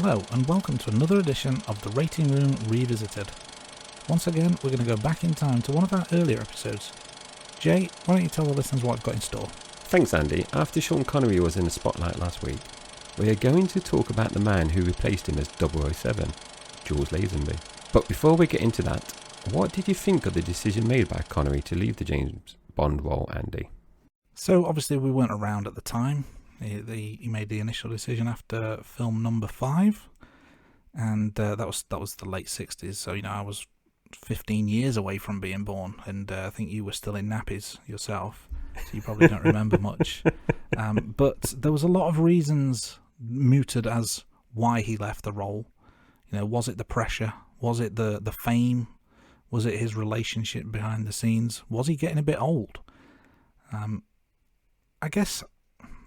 Hello and welcome to another edition of the Rating Room Revisited. Once again, we're going to go back in time to one of our earlier episodes. Jay, why don't you tell the listeners what I've got in store? Thanks, Andy. After Sean Connery was in the spotlight last week, we are going to talk about the man who replaced him as 007, George Lazenby. But before we get into that, what did you think of the decision made by Connery to leave the James Bond role, Andy? So obviously we weren't around at the time. He made the initial decision after film number 5, and that was the late 60s. So I was 15 years away from being born, and I think you were still in nappies yourself, so you probably don't remember much. But there was a lot of reasons mooted as why he left the role. Was it the pressure? Was it the fame? Was it his relationship behind the scenes? Was he getting a bit old? I guess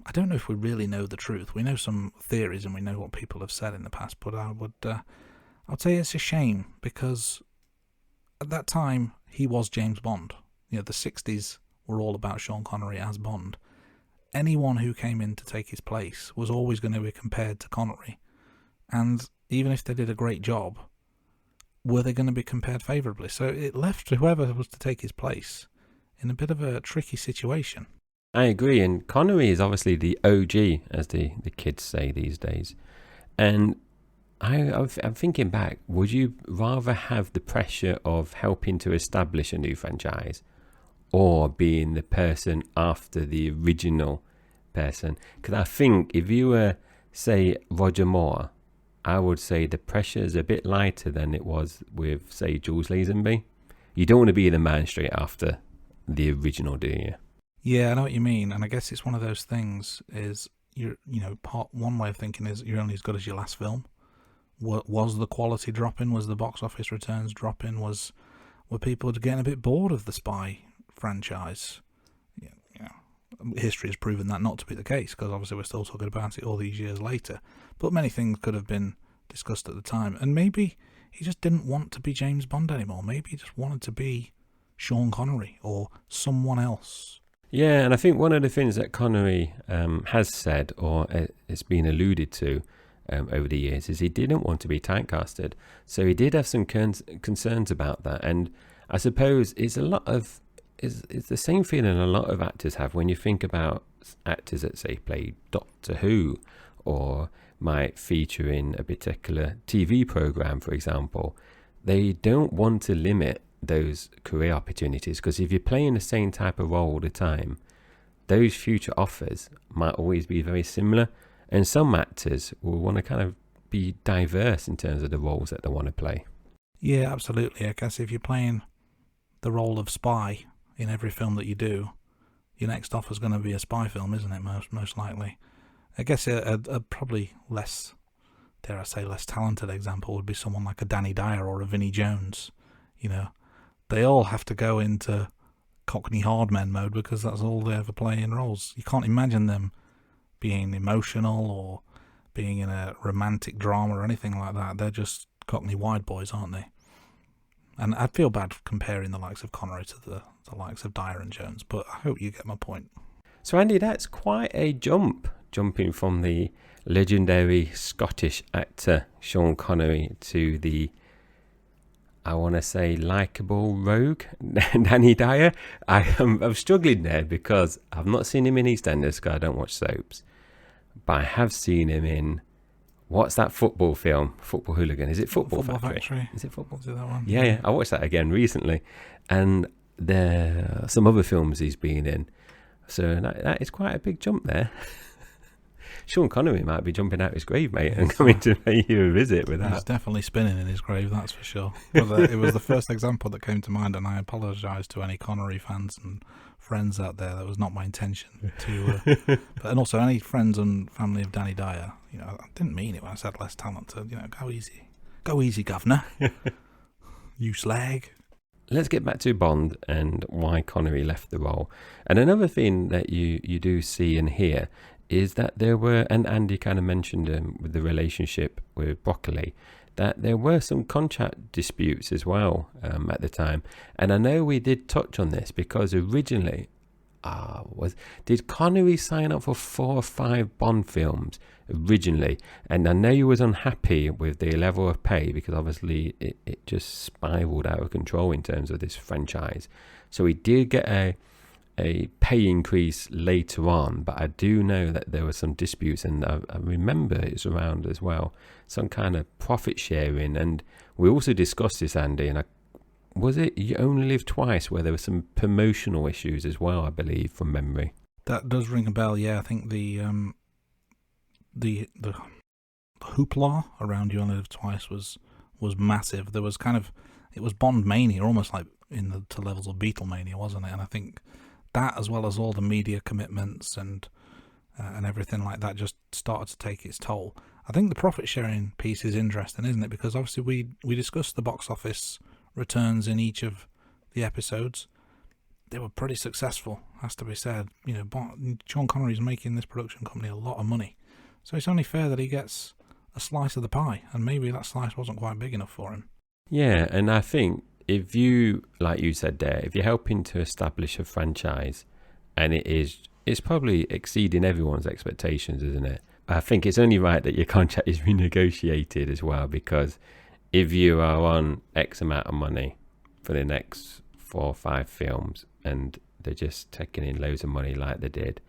I don't know if we really know the truth. We know some theories and we know what people have said in the past, but I would say it's a shame, because at that time he was James Bond. The 60s were all about Sean Connery as Bond. Anyone who came in to take his place was always going to be compared to Connery, and even if they did a great job, were they going to be compared favourably? So it left whoever was to take his place in a bit of a tricky situation. I agree, and Connery is obviously the OG, as the kids say these days. And I'm thinking back, would you rather have the pressure of helping to establish a new franchise, or being the person after the original person? Because I think if you were, say, Roger Moore, I would say the pressure is a bit lighter than it was with, say, George Lazenby. You don't want to be the man straight after the original, do you? Yeah, I know what you mean, and I guess it's one of those things. Is one way of thinking is you're only as good as your last film. Was the quality dropping? Was the box office returns dropping? Were people getting a bit bored of the spy franchise? History has proven that not to be the case, because obviously we're still talking about it all these years later. But many things could have been discussed at the time, and maybe he just didn't want to be James Bond anymore. Maybe he just wanted to be Sean Connery or someone else. Yeah, and I think one of the things that Connery has said, or it's been alluded to over the years, is he didn't want to be typecasted. So he did have some concerns about that. And I suppose it's it's the same feeling a lot of actors have when you think about actors that, say, play Doctor Who, or might feature in a particular TV program, for example. They don't want to limit those career opportunities, because if you're playing the same type of role all the time, those future offers might always be very similar, and some actors will want to kind of be diverse in terms of the roles that they want to play. Yeah, absolutely. I guess if you're playing the role of spy in every film that you do, your next offer is going to be a spy film, isn't it? Most likely. I guess a probably less, dare I say, less talented example would be someone like a Danny Dyer or a Vinnie Jones. They all have to go into Cockney hardmen mode because that's all they ever play in roles. You can't imagine them being emotional or being in a romantic drama or anything like that. They're just Cockney wide boys, aren't they? And I feel bad comparing the likes of Connery to the likes of Dyer and Jones, but I hope you get my point. So, Andy, that's quite a jumping from the legendary Scottish actor Sean Connery to the, I want to say, likeable rogue Danny Dyer. I'm struggling there because I've not seen him in EastEnders, because I don't watch soaps, but I have seen him in, what's that football film? Football Hooligan. Is it Football Factory? Is it Football? Is it that one? Yeah. I watched that again recently, and there are some other films he's been in. So that is quite a big jump there. Sean Connery might be jumping out his grave, mate, and coming to pay you a visit with that. He's definitely spinning in his grave, that's for sure. But it was the first example that came to mind, and I apologise to any Connery fans and friends out there. That was not my intention to. And also any friends and family of Danny Dyer. I didn't mean it when I said less talented. Go easy, governor. You slag. Let's get back to Bond and why Connery left the role. And another thing that you do see and hear is that there were, and Andy kind of mentioned with the relationship with Broccoli, that there were some contract disputes as well at the time. And I know we did touch on this because originally did Connery sign up for 4 or 5 Bond films originally? And I know he was unhappy with the level of pay because obviously it just spiraled out of control in terms of this franchise. So he did get a pay increase later on, but I do know that there were some disputes, and I remember it's around as well, some kind of profit sharing. And we also discussed this, Andy, and was it You Only Live Twice, where there were some promotional issues as well, I believe, from memory? That does ring a bell, yeah. I think the hoopla around You Only Live Twice was massive. There was it was Bond mania, almost like to levels of Beatlemania, wasn't it? And I think that, as well as all the media commitments and everything like that, just started to take its toll. I think the profit sharing piece is interesting, isn't it? Because obviously we discussed the box office returns in each of the episodes. They were pretty successful, has to be said. Sean Connery's making this production company a lot of money, so it's only fair that he gets a slice of the pie, and maybe that slice wasn't quite big enough for him. Yeah, and I think if you, like you said there, if you're helping to establish a franchise, and it's probably exceeding everyone's expectations, isn't it? I think it's only right that your contract is renegotiated as well, because if you are on X amount of money for the next 4 or 5 films and they're just taking in loads of money like they did,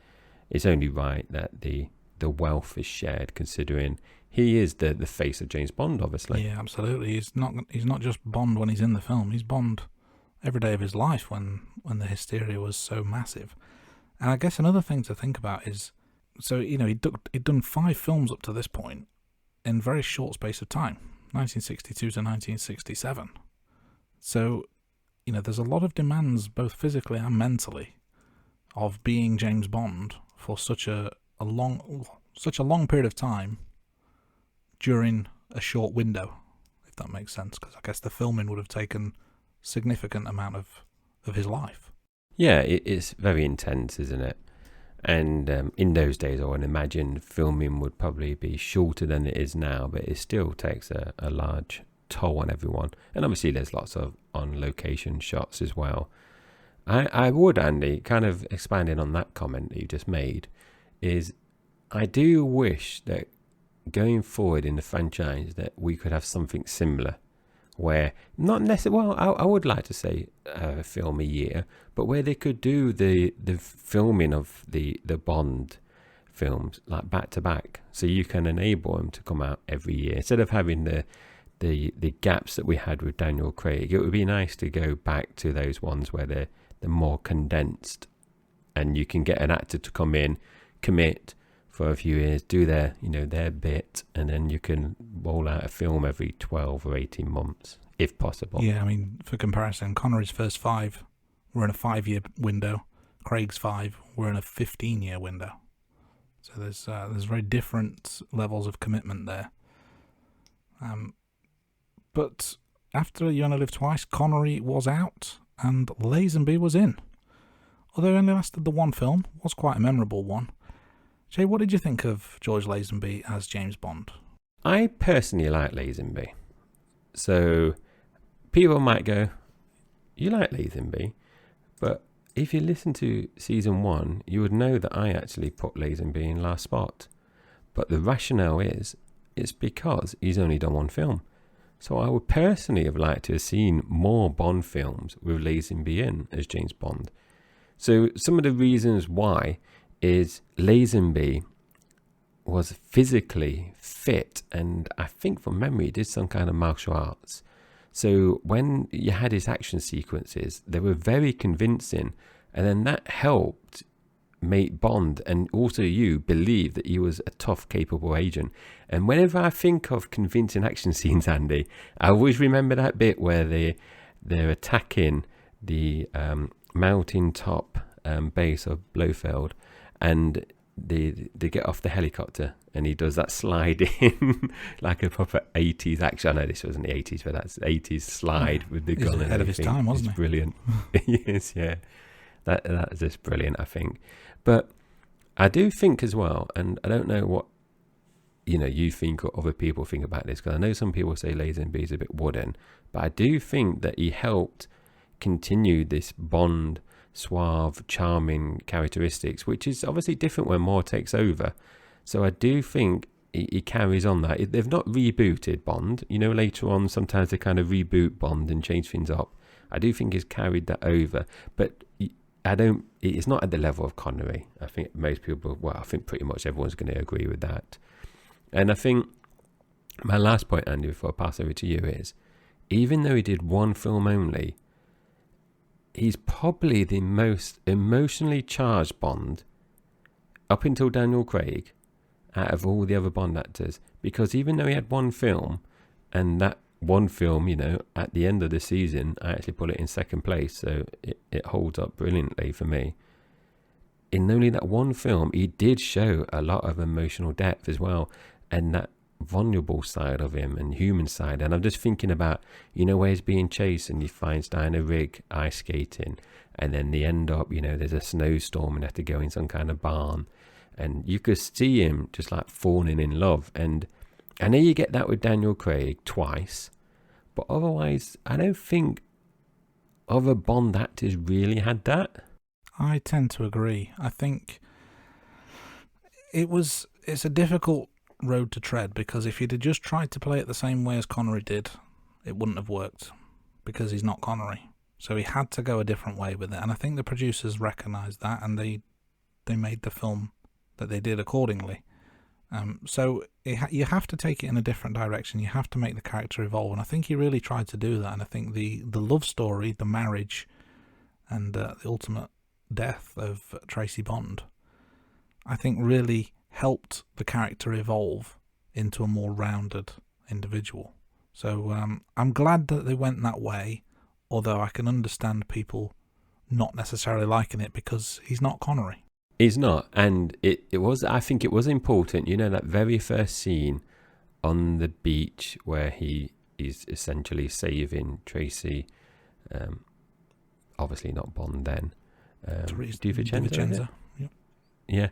it's only right that the wealth is shared, considering he is the face of James Bond, obviously. Yeah, absolutely. He's not just Bond when he's in the film. He's Bond every day of his life when the hysteria was so massive. And I guess another thing to think about is, so he'd done 5 films up to this point in very short space of time. 1962 to 1967. So, there's a lot of demands, both physically and mentally, of being James Bond for such a long period of time during a short window, if that makes sense. Because I guess the filming would have taken significant amount of his life. Yeah, it's very intense, isn't it? And in those days, I would imagine filming would probably be shorter than it is now, but it still takes a large toll on everyone. And obviously there's lots of on-location shots as well. I would, Andy, kind of expanding on that comment that you just made, is I do wish that going forward in the franchise that we could have something similar, where not necessarily, well, I would like to say a film a year, but where they could do the filming of the Bond films like back to back, so you can enable them to come out every year instead of having the gaps that we had with Daniel Craig. It would be nice to go back to those ones where they're more condensed, and you can get an actor to come in, commit for a few years, do their bit, and then you can roll out a film every 12 or 18 months, if possible. Yeah, I mean, for comparison, Connery's first 5 were in a 5-year window. Craig's 5 were in a 15-year window. So there's very different levels of commitment there. But after You Only Live Twice, Connery was out and Lazenby was in. Although it only lasted the 1 film, it was quite a memorable one. Jay, what did you think of George Lazenby as James Bond? I personally like Lazenby. So people might go, you like Lazenby? But if you listen to season 1, you would know that I actually put Lazenby in last spot. But the rationale is, it's because he's only done 1 film. So I would personally have liked to have seen more Bond films with Lazenby in as James Bond. So some of the reasons why is Lazenby was physically fit, and I think from memory did some kind of martial arts. So when you had his action sequences, they were very convincing, and then that helped make Bond and also you believe that he was a tough, capable agent. And whenever I think of convincing action scenes, Andy, I always remember that bit where they're attacking the mountain top base of Blofeld, and they get off the helicopter and he does that slide in like a proper 80s action. I know this wasn't the 80s, but that's 80s slide with the gun. He's ahead of his time, wasn't he? It's brilliant. Yes, yeah. That is just brilliant, I think. But I do think as well, and I don't know what you think or other people think about this, because I know some people say Lazenby is a bit wooden, but I do think that he helped continue this Bond suave, charming characteristics, which is obviously different when Moore takes over. So I do think he carries on that. They've not rebooted Bond. You know, later on, sometimes they kind of reboot Bond and change things up. I do think he's carried that over, but it's not at the level of Connery. I think most people, I think pretty much everyone's going to agree with that. And I think my last point, Andy, before I pass over to you is, even though he did one film only, he's probably the most emotionally charged Bond up until Daniel Craig out of all the other Bond actors, because even though he had one film, and that one film, you know, at the end of the season, I actually put it in second place, so it holds up brilliantly for me. In only that one film, he did show a lot of emotional depth as well, and that vulnerable side of him and human side. And I'm just thinking about, you know, where he's being chased and he finds down a rig ice skating, and then they end up, you know, there's a snowstorm and they have to go in some kind of barn, and you could see him just like falling in love. And I know you get that with Daniel Craig twice, but otherwise I don't think other Bond actors really had that. I tend to agree. I think it's a difficult road to tread, because if you'd have just tried to play it the same way as Connery did, it wouldn't have worked, because he's not Connery. So he had to go a different way with it, and I think the producers recognised that, and they made the film that they did accordingly. So you have to take it in a different direction. You have to make the character evolve, and I think he really tried to do that. And I think the love story, the marriage, and the ultimate death of Tracy Bond, I think really helped the character evolve into a more rounded individual. So I'm glad that they went that way, although I can understand people not necessarily liking it because he's not Connery. He's not, and I think it was important, you know, that very first scene on the beach where he is essentially saving Tracy, obviously not Bond then, DiVincenzo. Yep. Yeah,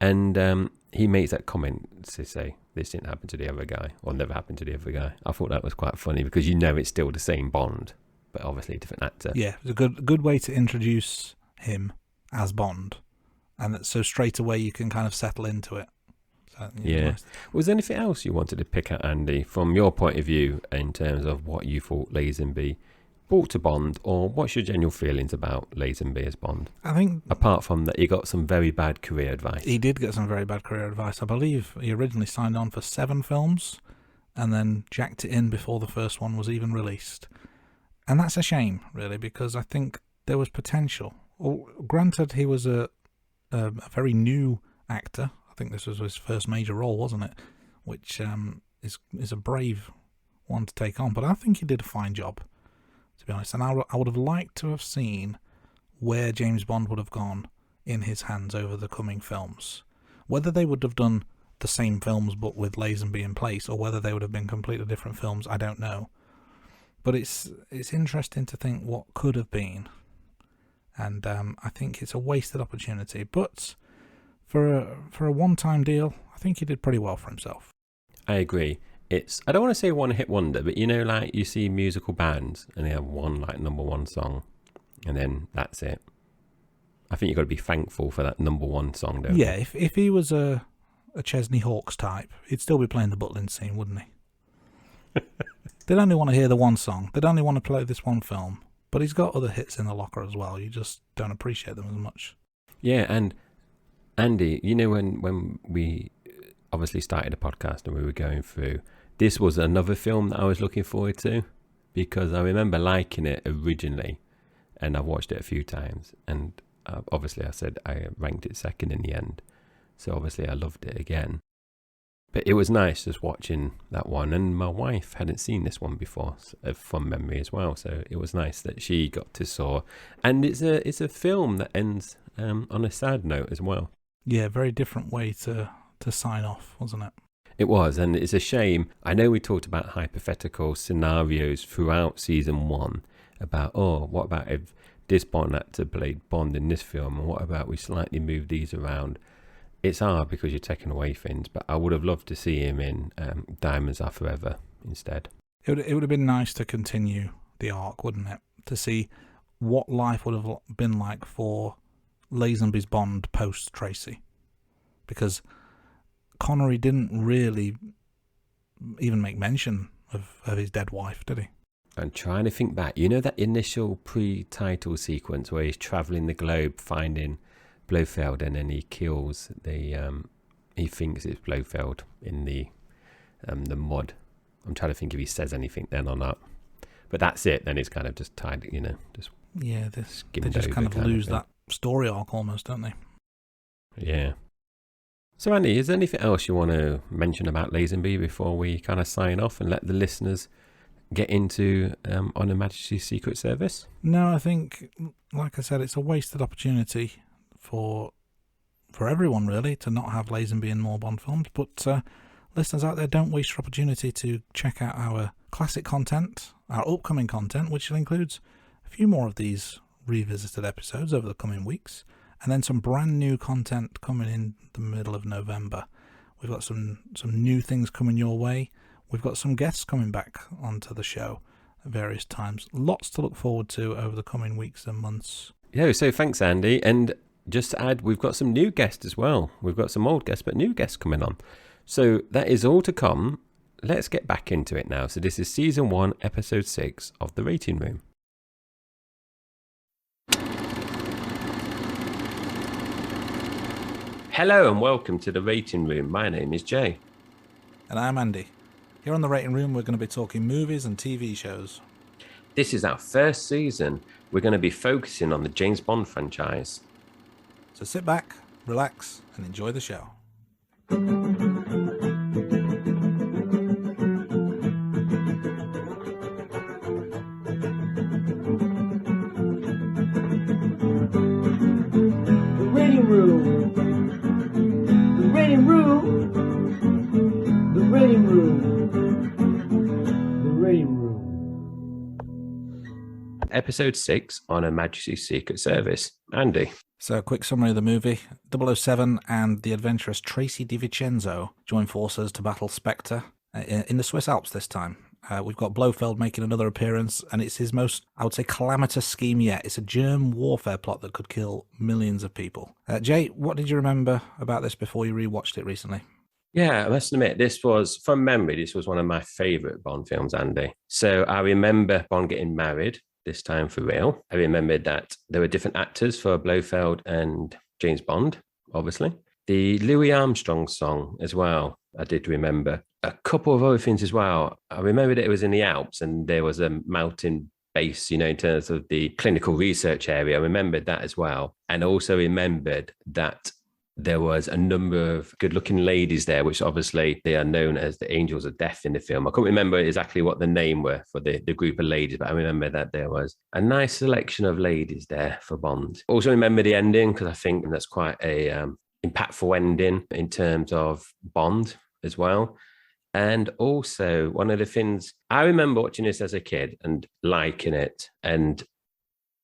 and he makes that comment to say, this didn't happen to the other guy, or never happened to the other guy. I thought that was quite funny, because you know it's still the same Bond, but obviously a different actor. Yeah, it's a good way to introduce him as Bond. And so straight away you can kind of settle into it. So, yeah. Nice. Was there anything else you wanted to pick out, Andy, from your point of view, in terms of what you thought Lazenby brought to Bond, or what's your general feelings about Lazenby as Bond? I think, apart from that, he got some very bad career advice. He did get some very bad career advice. I believe he originally signed on for 7 films and then jacked it in before the first one was even released. And that's a shame, really, because I think there was potential. Well, granted, he was a very new actor. I think this was his first major role, wasn't it? Which is a brave one to take on. But I think he did a fine job, to be honest. And I would have liked to have seen where James Bond would have gone in his hands over the coming films. Whether they would have done the same films but with Lazenby in place, or whether they would have been completely different films, I don't know. But it's interesting to think what could have been. And I think it's a wasted opportunity. But for a one-time deal, I think he did pretty well for himself. I agree. I don't want to say one-hit wonder, but you know, like you see musical bands and they have one like number one song, and then that's it. I think you've got to be thankful for that number one song, don't you? Yeah, if he was a Chesney Hawkes type, he'd still be playing the Butlin scene, wouldn't he? They'd only want to hear the one song. They'd only want to play this one film. But he's got other hits in the locker as well. You just don't appreciate them as much. Yeah, and Andy, you know, when we obviously started the podcast and we were going through, this was another film that I was looking forward to, because I remember liking it originally, and I've watched it a few times, and obviously I said I ranked it second in the end. So obviously I loved it again. But it was nice just watching that one, and my wife hadn't seen this one before from memory as well, so it was nice that she got to saw. And it's a film that ends on a sad note as well. Yeah, very different way to sign off, wasn't it? It was, and it's a shame. I know we talked about hypothetical scenarios throughout season 1 about, what about if this Bond actor played Bond in this film, and what about we slightly move these around? It's hard because you're taking away things, but I would have loved to see him in Diamonds Are Forever instead. It would have been nice to continue the arc, wouldn't it? To see what life would have been like for Lazenby's Bond post Tracy, because Connery didn't really even make mention of his dead wife, did he? I'm trying to think back. You know that initial pre-title sequence where he's travelling the globe finding Blofeld, and then he kills the he thinks it's Blofeld in the mud. I'm trying to think if he says anything then or not. But that's it. Then it's kind of just tied, just they just kind of lose that story arc almost, don't they? Yeah. So Andy, is there anything else you want to mention about Lazenby before we kind of sign off and let the listeners get into On Her Majesty's Secret Service? No, I think, like I said, it's a wasted opportunity for everyone, really, to not have Lazenby in more Bond films. But listeners out there, don't waste your opportunity to check out our classic content, our upcoming content, which includes a few more of these revisited episodes over the coming weeks, and then some brand new content coming in the middle of November. We've got some new things coming your way. We've got some guests coming back onto the show at various times. Lots to look forward to over the coming weeks and months. Yeah, so thanks, Andy. And just to add, we've got some new guests as well. We've got some old guests, but new guests coming on. So that is all to come. Let's get back into it now. So this is Season 1, Episode 6 of The Rating Room. Hello and welcome to The Rating Room. My name is Jay. And I'm Andy. Here on The Rating Room, we're going to be talking movies and TV shows. This is our first season. We're going to be focusing on the James Bond franchise. So sit back, relax, and enjoy the show. The Rating Room. The Rating Room. The Rating Room. The Rating Room. Episode 6 on Her Majesty's Secret Service. Andy. So a quick summary of the movie. 007 and the adventurous Tracy DiVincenzo join forces to battle Spectre in the Swiss Alps this time. We've got Blofeld making another appearance, and it's his most, I would say, calamitous scheme yet. It's a germ warfare plot that could kill millions of people. Jay, what did you remember about this before you rewatched it recently? Yeah, I must admit, this was, from memory, this was one of my favourite Bond films, Andy. So I remember Bond getting married, this time for real. I remembered that there were different actors for Blofeld and James Bond, obviously. The Louis Armstrong song as well, I did remember. A couple of other things as well. I remember that it was in the Alps and there was a mountain base, in terms of the clinical research area. I remembered that as well. And also remembered that there was a number of good-looking ladies there, which obviously they are known as the Angels of Death in the film. I couldn't remember exactly what the name were for the group of ladies, but I remember that there was a nice selection of ladies there for Bond. Also remember the ending, because I think that's quite a impactful ending in terms of Bond as well. And also one of the things, I remember watching this as a kid and liking it, and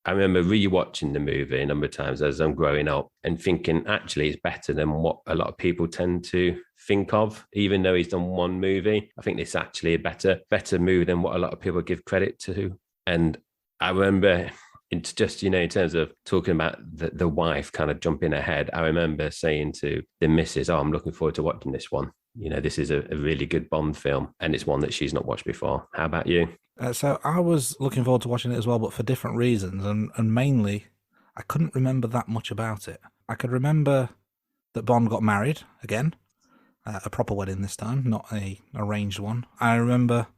I remember rewatching the movie a number of times as I'm growing up and thinking, actually, it's better than what a lot of people tend to think of, even though he's done one movie. I think it's actually a better movie than what a lot of people give credit to. And I remember, it's just, in terms of talking about the wife kind of jumping ahead, I remember saying to the missus, I'm looking forward to watching this one. This is a really good Bond film, and it's one that she's not watched before. How about you? So I was looking forward to watching it as well, but for different reasons. And mainly, I couldn't remember that much about it. I could remember that Bond got married again, a proper wedding this time, not a arranged one. I remember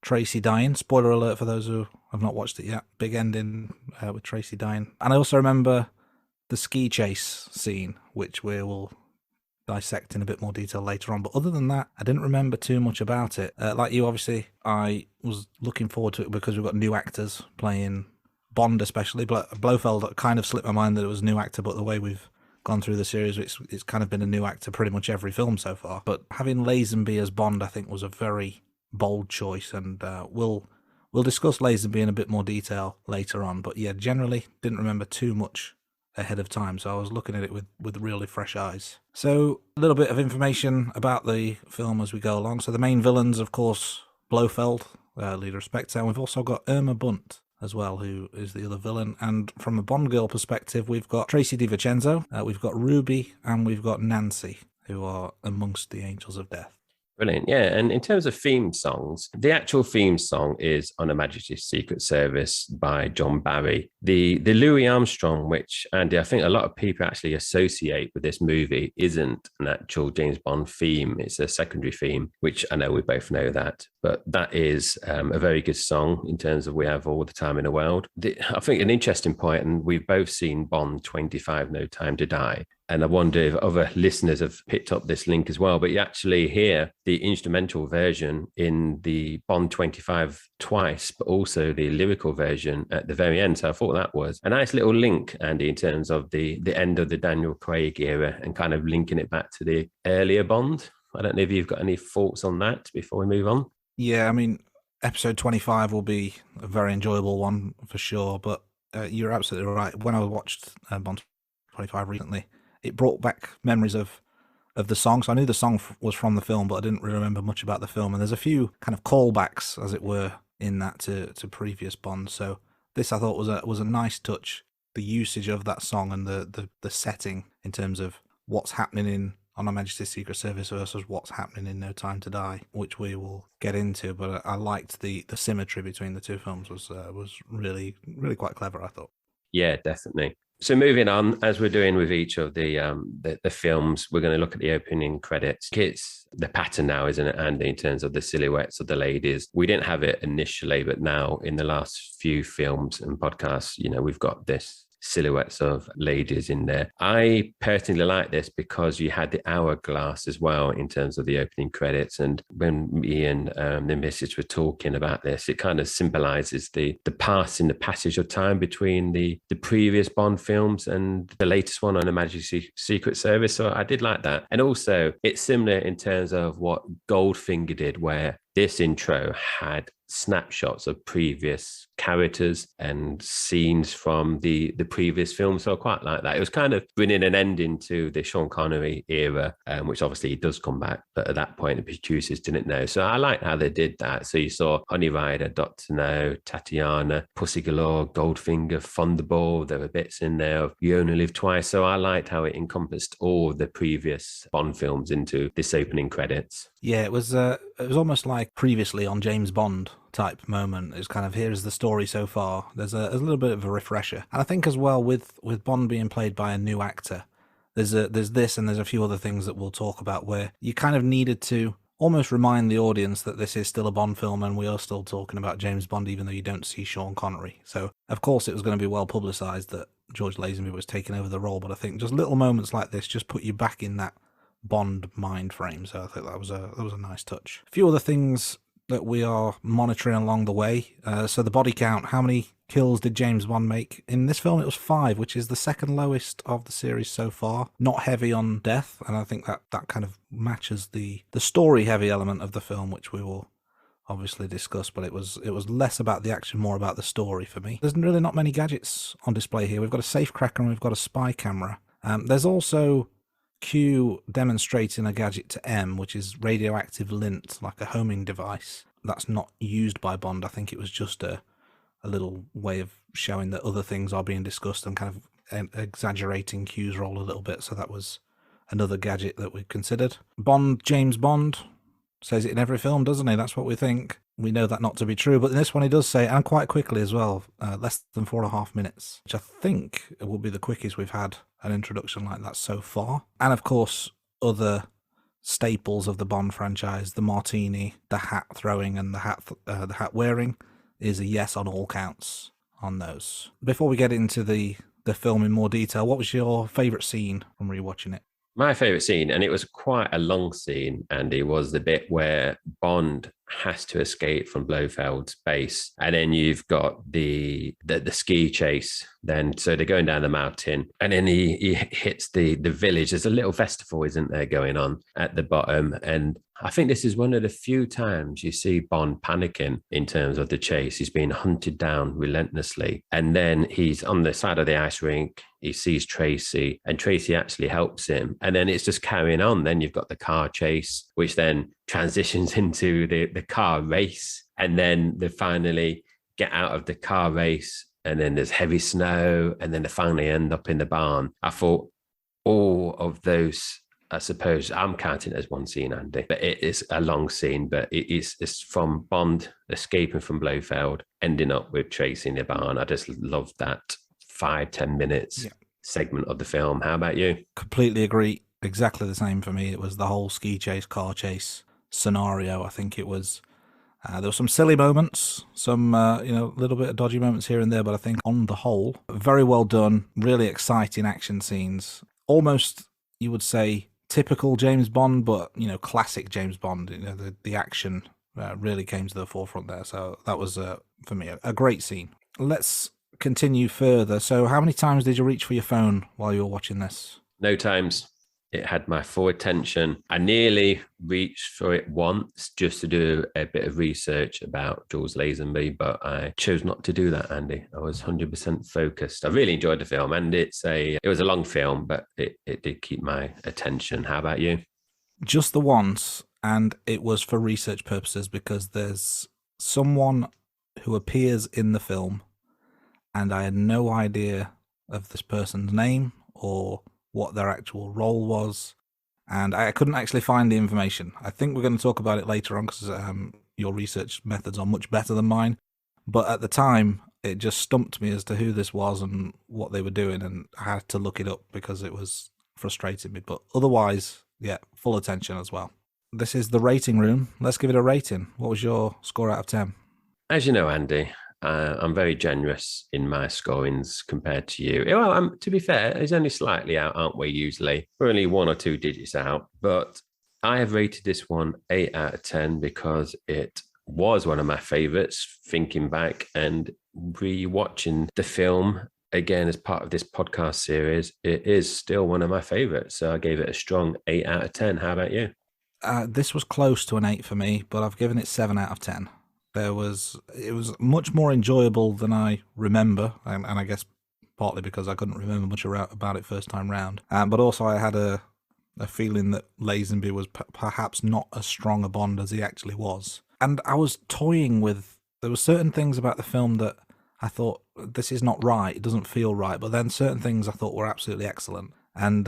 Tracy dying. Spoiler alert for those who have not watched it yet. Big ending with Tracy dying. And I also remember the ski chase scene, which we will dissect in a bit more detail later on. But other than that, I didn't remember too much about it. Like you, obviously, I was looking forward to it because we've got new actors playing Bond, especially. Blofeld kind of slipped my mind that it was a new actor, but the way we've gone through the series, it's kind of been a new actor pretty much every film so far. But having Lazenby as Bond, I think, was a very bold choice, and we'll discuss Lazenby in a bit more detail later on. But yeah, generally didn't remember too much ahead of time, so I was looking at it with really fresh eyes. So a little bit of information about the film as we go along. So the main villains, of course, Blofeld, leader of Spectre, and we've also got Irma Bunt as well, who is the other villain. And from a Bond girl perspective, we've got Tracy DiVincenzo, we've got Ruby, and we've got Nancy, who are amongst the Angels of Death. Brilliant. Yeah. And in terms of theme songs, the actual theme song is on A Majesty's Secret Service by John Barry. The Louis Armstrong, which, Andy, I think a lot of people actually associate with this movie, isn't an actual James Bond theme. It's a secondary theme, which I know we both know that. But that is a very good song in terms of We Have All the Time in the World. I think an interesting point, and we've both seen Bond 25, No Time to Die. And I wonder if other listeners have picked up this link as well. But you actually hear the instrumental version in the Bond 25 twice, but also the lyrical version at the very end. So I thought that was a nice little link, Andy, in terms of the end of the Daniel Craig era and kind of linking it back to the earlier Bond. I don't know if you've got any thoughts on that before we move on. Yeah, I mean, episode 25 will be a very enjoyable one for sure. But you're absolutely right. When I watched Bond 25 recently, it brought back memories of the song. So I knew the song was from the film, but I didn't really remember much about the film. And there's a few kind of callbacks, as it were, in that to previous Bonds. So this I thought was a nice touch. The usage of that song and the setting in terms of what's happening on Her Majesty's Secret Service versus what's happening in No Time to Die, which we will get into. But I liked the symmetry between the two films was really, really quite clever, I thought. Yeah, definitely. So moving on, as we're doing with each of the films, we're going to look at the opening credits. It's the pattern now, isn't it, Andy, in terms of the silhouettes of the ladies? We didn't have it initially, but now in the last few films and podcasts, we've got this silhouettes of ladies in there. I personally like this because you had the hourglass as well in terms of the opening credits. And when me and the missus were talking about this, it kind of symbolizes the passage of time between the previous Bond films and the latest one on the Majesty's Secret Service. So I did like that. And also it's similar in terms of what Goldfinger did, where this intro had snapshots of previous characters and scenes from the previous film. So I quite like that. It was kind of bringing an ending to the Sean Connery era, which obviously he does come back, but at that point the producers didn't know. So I like how they did that. So you saw Honey Rider, Dr. No, Tatiana, Pussy Galore, Goldfinger, Thunderball. There were bits in there of You Only Live Twice. So I liked how it encompassed all the previous Bond films into this opening credits. Yeah, it was almost like previously on James Bond type moment. It's kind of, here is the story so far. There's a little bit of a refresher. And I think as well with Bond being played by a new actor, there's this and there's a few other things that we'll talk about where you kind of needed to almost remind the audience that this is still a Bond film and we are still talking about James Bond, even though you don't see Sean Connery. So of course it was going to be well publicized that George Lazenby was taking over the role, but I think just little moments like this just put you back in that Bond mind frame. So I think that was a nice touch. A few other things that we are monitoring along the way. So the body count, how many kills did James Bond make? In this film it was 5, which is the second lowest of the series so far. Not heavy on death, and I think that kind of matches the story heavy element of the film, which we will obviously discuss, but it was less about the action, more about the story for me. There's really not many gadgets on display here. We've got a safecracker and we've got a spy camera. There's also Q demonstrating a gadget to M, which is radioactive lint, like a homing device. That's not used by Bond. I think it was just a little way of showing that other things are being discussed and kind of exaggerating Q's role a little bit. So that was another gadget that we considered. James Bond, says it in every film, doesn't he? That's what we think. We know that not to be true, but in this one he does say, and quite quickly as well, less than 4.5 minutes, which I think will be the quickest we've had an introduction like that so far. And of course, other staples of the Bond franchise, the martini, the hat throwing, and the hat wearing, is a yes on all counts on those. Before we get into the film in more detail, what was your favourite scene from rewatching it? My favourite scene, and it was quite a long scene, Andy, was the bit where Bond has to escape from Blofeld's base. And then you've got the ski chase. Then so they're going down the mountain, and then he hits the village. There's a little festival, isn't there, going on at the bottom. And I think this is one of the few times you see Bond panicking in terms of the chase. He's being hunted down relentlessly. And then he's on the side of the ice rink. He sees Tracy, and Tracy actually helps him. And then it's just carrying on. Then you've got the car chase, which then transitions into the car race. And then finally get out of the car race, and then there's heavy snow, and then they finally end up in the barn. I thought all of those, I suppose I'm counting it as one scene, Andy, but it is a long scene, but it's from Bond escaping from Blofeld, ending up with Tracy in the barn. I just love that 5-10 minutes segment of the film. How about you? Completely agree. Exactly the same for me. It was the whole ski chase, car chase scenario. I think it was, there were some silly moments, some, little bit of dodgy moments here and there, but I think on the whole, very well done, really exciting action scenes. Almost, you would say, typical James Bond, but, classic James Bond. The action really came to the forefront there. So that was, for me, a great scene. Let's continue further. So how many times did you reach for your phone while you were watching this? No times. It had my full attention. I nearly reached for it once just to do a bit of research about George Lazenby, but I chose not to do that, Andy. I was 100% focused. I really enjoyed the film, and it was a long film, but it did keep my attention. How about you? Just the once, and it was for research purposes because there's someone who appears in the film, and I had no idea of this person's name or what their actual role was, and I couldn't actually find the information. I think we're going to talk about it later on because your research methods are much better than mine, but at the time it just stumped me as to who this was and what they were doing, and I had to look it up because it was frustrating me, but otherwise, full attention as well. This is the rating room. Let's give it a rating. What was your score out of 10? As you know, Andy, I'm very generous in my scorings compared to you. Well, to be fair, it's only slightly out, aren't we, usually? We're only 1 or 2 digits out. But I have rated this one 8 out of 10 because it was one of my favourites, thinking back and re-watching the film again as part of this podcast series. It is still one of my favourites. So I gave it a strong 8 out of 10. How about you? This was close to an 8 for me, but I've given it 7 out of 10. It was much more enjoyable than I remember, and I guess partly because I couldn't remember much about it first time round. But also I had a feeling that Lazenby was perhaps not as strong a Bond as he actually was. And I was toying with, there were certain things about the film that I thought, this is not right, it doesn't feel right, but then certain things I thought were absolutely excellent. And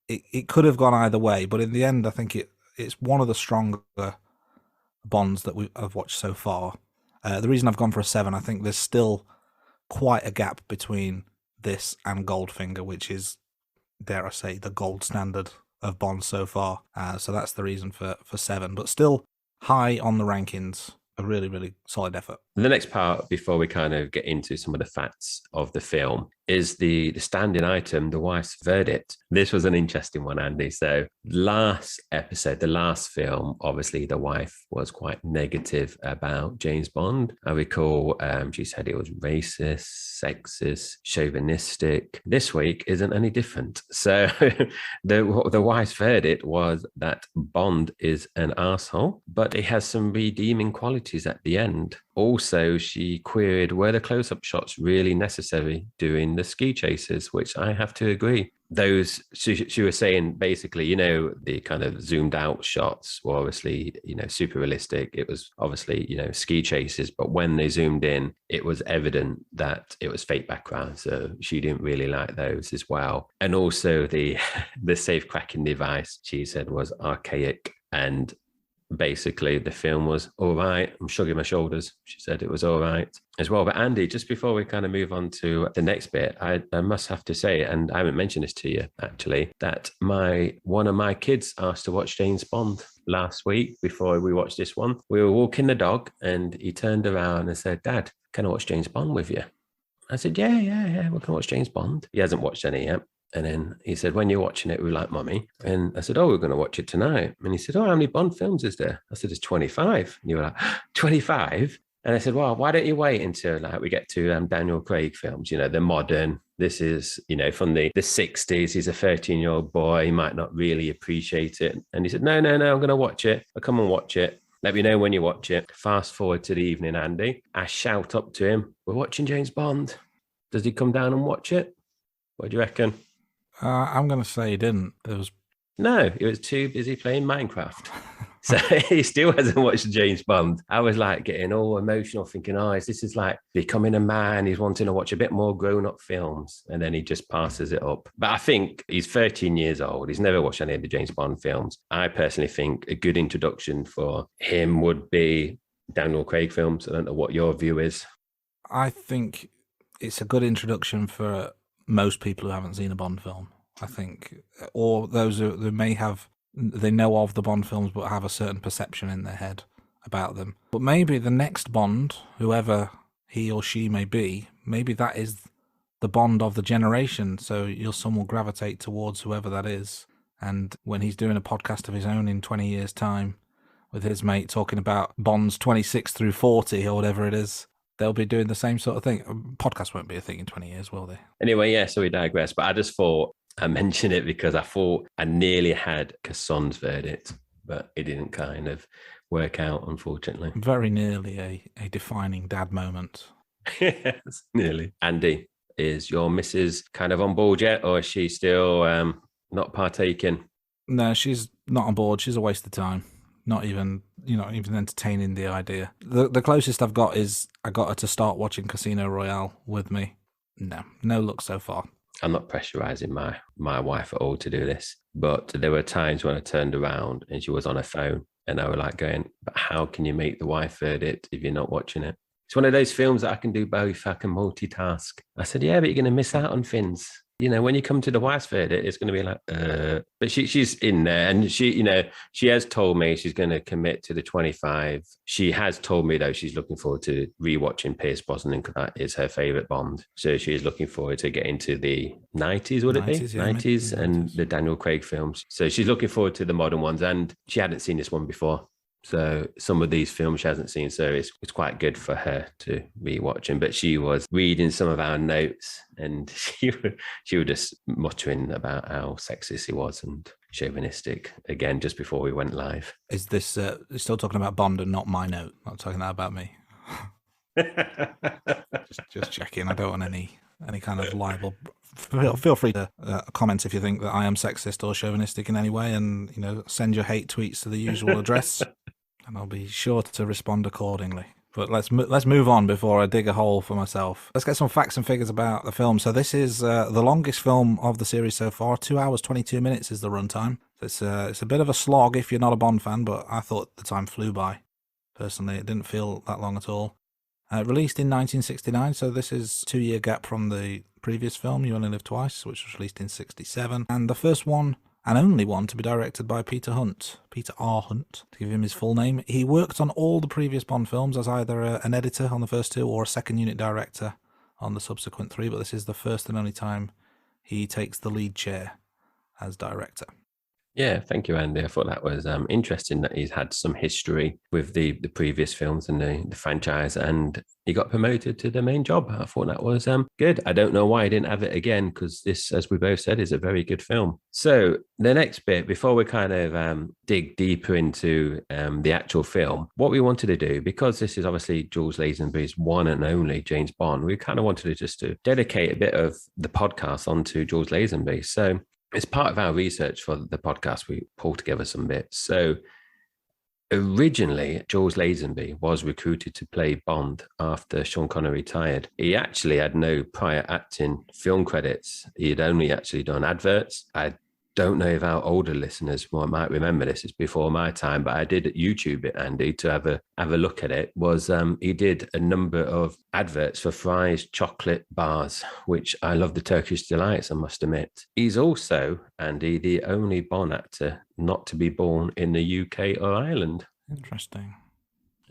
it could have gone either way, but in the end I think it's one of the stronger Bonds that I've watched so far. The reason I've gone for a 7, I think there's still quite a gap between this and Goldfinger, which is, dare I say, the gold standard of Bond so far. So that's the reason for 7, but still high on the rankings. A really, really solid effort. The next part, before we kind of get into some of the facts of the film, is the standing item, the wife's verdict. This was an interesting one, Andy. So last episode, the last film, obviously the wife was quite negative about James Bond. I recall she said it was racist, sexist, chauvinistic. This week isn't any different. So the wife's verdict was that Bond is an arsehole, but he has some redeeming qualities at the end. Also, she queried, were the close-up shots really necessary during the ski chases, which I have to agree. Those, she was saying, basically, the kind of zoomed out shots were obviously, super realistic. It was obviously, ski chases, but when they zoomed in, it was evident that it was fake background. So she didn't really like those as well. And also the safe cracking device, she said, was archaic, and basically the film was all right. I'm shrugging my shoulders. She said it was all right as well. But Andy, just before we kind of move on to the next bit, I must have to say, and I haven't mentioned this to you actually, that one of my kids asked to watch James Bond last week before we watched this one. We were walking the dog and he turned around and said, "Dad, can I watch James Bond with you?" I said, yeah, we can watch James Bond. He hasn't watched any yet. And then he said, "When you're watching it, we like Mummy." And I said, "Oh, we're going to watch it tonight." And he said, "Oh, how many Bond films is there?" I said, "There's 25. And you were like, 25? And I said, "Well, why don't you wait until we get to Daniel Craig films? They're modern. This is, from the 60s. He's a 13-year-old boy. He might not really appreciate it." And he said, No, I'm going to watch it. I'll come and watch it. Let me know when you watch it." Fast forward to the evening, Andy. I shout up to him, "We're watching James Bond." Does he come down and watch it? What do you reckon? I'm going to say he didn't. No, he was too busy playing Minecraft. So he still hasn't watched James Bond. I was like getting all emotional, thinking, oh, this is like becoming a man. He's wanting to watch a bit more grown-up films. And then he just passes it up. But I think he's 13 years old. He's never watched any of the James Bond films. I personally think a good introduction for him would be Daniel Craig films. I don't know what your view is. I think it's a good introduction for most people who haven't seen a Bond film, I think, or those who may have, they know of the Bond films but have a certain perception in their head about them. But maybe the next Bond, whoever he or she may be, maybe that is the Bond of the generation, so your son will gravitate towards whoever that is. And when he's doing a podcast of his own in 20 years' time with his mate talking about Bonds 26 through 40 or whatever it is, they'll be doing the same sort of thing. Podcast won't be a thing in 20 years, will they? Anyway, yeah, so we digress. But I just thought I mentioned it because I thought I nearly had Casson's verdict, but it didn't kind of work out, unfortunately. Very nearly a defining dad moment. Yes, nearly. Andy, is your missus kind of on board yet, or is she still not partaking? No, she's not on board. She's a waste of time. Not even entertaining the idea. The closest I've got is I got her to start watching Casino Royale with me. No luck so far. I'm not pressurizing my wife at all to do this, but there were times when I turned around and she was on her phone and I was like going, but how can you make the wife verdict if you're not watching it? It's one of those films that I can do both. I can multitask. I said, yeah, but you're going to miss out on things. You know, when you come to the wife's verdict, it's going to be like, but she's in there, and she has told me she's going to commit to the 25. She has told me though she's looking forward to rewatching Pierce Brosnan because that is her favorite Bond. So she is looking forward to getting to the 90s, would it be? Yeah, 90s and the Daniel Craig films. So she's looking forward to the modern ones, and she hadn't seen this one before. So some of these films she hasn't seen, so it's quite good for her to be watching. But she was reading some of our notes, and she was just muttering about how sexist he was and chauvinistic again just before we went live. Is this still talking about Bond and not my note? Not talking that about me. just checking. I don't want any kind of libel. Feel free to comment if you think that I am sexist or chauvinistic in any way, and send your hate tweets to the usual address, and I'll be sure to respond accordingly. But let's move on before I dig a hole for myself. Let's get some facts and figures about the film. So this is the longest film of the series so far. 2 hours 22 minutes is the runtime. It's a bit of a slog if you're not a Bond fan, but I thought the time flew by. Personally, it didn't feel that long at all. Released in 1969, so this is a 2-year gap from the previous film, You Only Live Twice, which was released in 67, and the first one and only one to be directed by Peter R. Hunt, to give him his full name. He worked on all the previous Bond films as either an editor on the first 2 or a second unit director on the subsequent 3, but this is the first and only time he takes the lead chair as director. Yeah, thank you, Andy. I thought that was interesting that he's had some history with the previous films and the franchise, and he got promoted to the main job. I thought that was good. I don't know why he didn't have it again, because this, as we both said, is a very good film. So the next bit, before we kind of dig deeper into the actual film, what we wanted to do, because this is obviously George Lazenby's one and only James Bond, we kind of wanted to dedicate a bit of the podcast onto George Lazenby. So as part of our research for the podcast, we pulled together some bits. So originally, George Lazenby was recruited to play Bond after Sean Connery retired. He actually had no prior acting film credits. He had only actually done adverts. I don't know if our older listeners might remember this. It's before my time, but I did YouTube it, Andy, to have a look at it. He did a number of adverts for Fry's chocolate bars, which I love the Turkish delights, I must admit. He's also, Andy, the only Bond actor not to be born in the UK or Ireland. Interesting.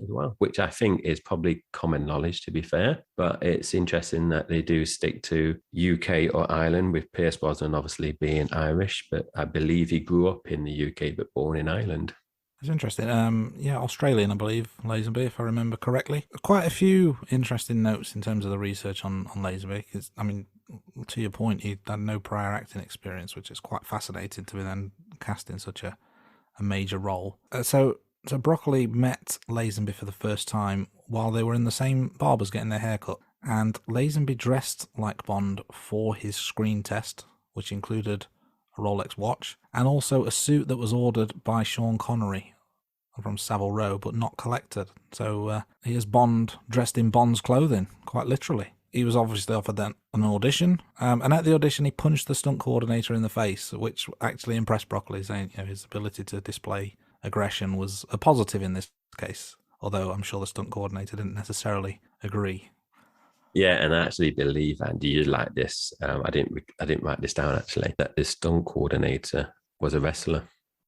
As well, which I think is probably common knowledge, to be fair, but it's interesting that they do stick to UK or Ireland, with Pierce Brosnan obviously being Irish, but I believe he grew up in the UK but born in Ireland. That's interesting. Australian, I believe, Lazenby, if I remember correctly. Quite a few interesting notes in terms of the research on Lazenby, because, I mean, to your point, he had no prior acting experience, which is quite fascinating to be then cast in such a major role. So Broccoli met Lazenby for the first time while they were in the same barbers getting their hair cut, and Lazenby dressed like Bond for his screen test, which included a Rolex watch, and also a suit that was ordered by Sean Connery from Savile Row, but not collected. So he is Bond dressed in Bond's clothing, quite literally. He was obviously offered then an audition, and at the audition he punched the stunt coordinator in the face, which actually impressed Broccoli, saying his ability to display aggression was a positive in this case, although I'm sure the stunt coordinator didn't necessarily agree. Yeah, and I actually believe, Andy, you like this. I didn't write this down actually. That this stunt coordinator was a wrestler.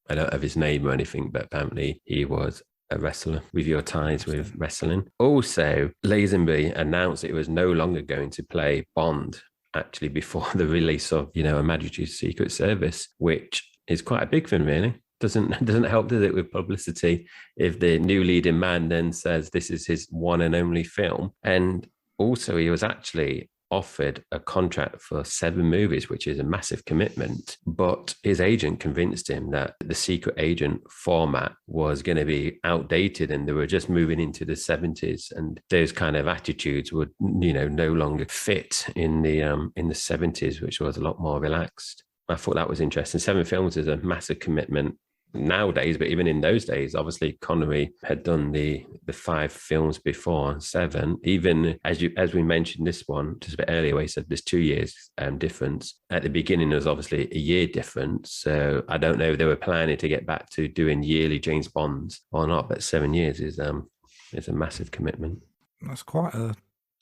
I don't have his name or anything, but apparently he was a wrestler. With your ties with wrestling. Also, Lazenby announced it was no longer going to play Bond. Actually, before the release of A Majesty's Secret Service, which is quite a big thing, really. Doesn't help, does it, with publicity if the new leading man then says this is his one and only film. And also, he was actually offered a contract for 7 movies, which is a massive commitment. But his agent convinced him that the secret agent format was going to be outdated and they were just moving into the 70s. And those kind of attitudes would, no longer fit in the 70s, which was a lot more relaxed. I thought that was interesting. 7 films is a massive commitment nowadays, but even in those days, obviously Connery had done the 5 films before 7. Even as we mentioned this one just a bit earlier, where he said there's 2 years difference. At the beginning, there was obviously a year difference. So I don't know if they were planning to get back to doing yearly James Bonds or not, but 7 years is a massive commitment. That's quite a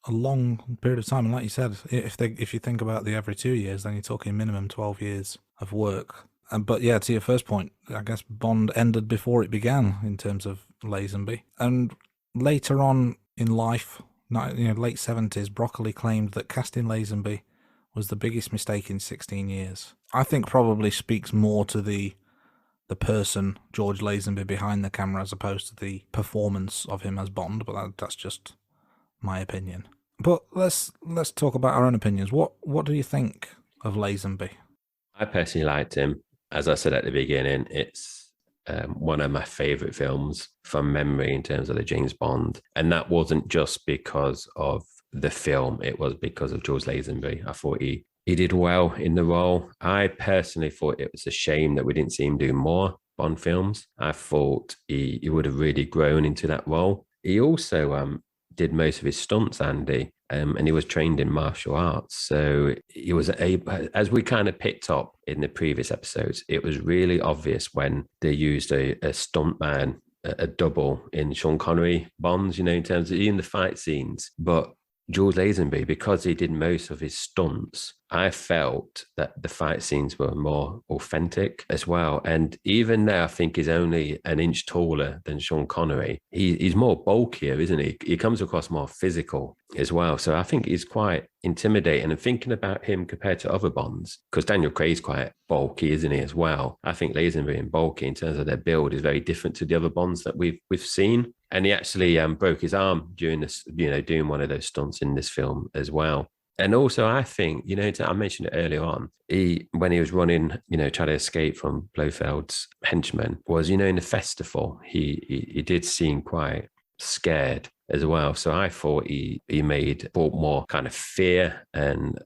long period of time, and like you said, if you think about the every 2 years, then you're talking minimum 12 years of work. But yeah, to your first point, I guess Bond ended before it began in terms of Lazenby. And later on in life, late 70s, Broccoli claimed that casting Lazenby was the biggest mistake in 16 years. I think probably speaks more to the person, George Lazenby, behind the camera as opposed to the performance of him as Bond, but that's just my opinion. But let's talk about our own opinions. What do you think of Lazenby? I personally liked him. As I said at the beginning, it's one of my favorite films from memory in terms of the James Bond. And that wasn't just because of the film. It was because of George Lazenby. I thought he did well in the role. I personally thought it was a shame that we didn't see him do more Bond films. I thought he would have really grown into that role. He also did most of his stunts, Andy, and he was trained in martial arts. So he was able, as we kind of picked up in the previous episodes, it was really obvious when they used a stuntman, a double in Sean Connery Bonds, in terms of in the fight scenes. But George Lazenby, because he did most of his stunts, I felt that the fight scenes were more authentic as well. And even though I think he's only an inch taller than Sean Connery, he's more bulkier, isn't he? He comes across more physical as well. So I think he's quite intimidating. And thinking about him compared to other Bonds, because Daniel Craig's quite bulky, isn't he, as well? I think Lazenby and bulky in terms of their build is very different to the other Bonds that we've seen. And he actually broke his arm during this, doing one of those stunts in this film as well. And also, I think, I mentioned it earlier on, when he was running, trying to escape from Blofeld's henchmen, was, in the festival, he did seem quite scared as well. So I thought he brought more kind of fear, and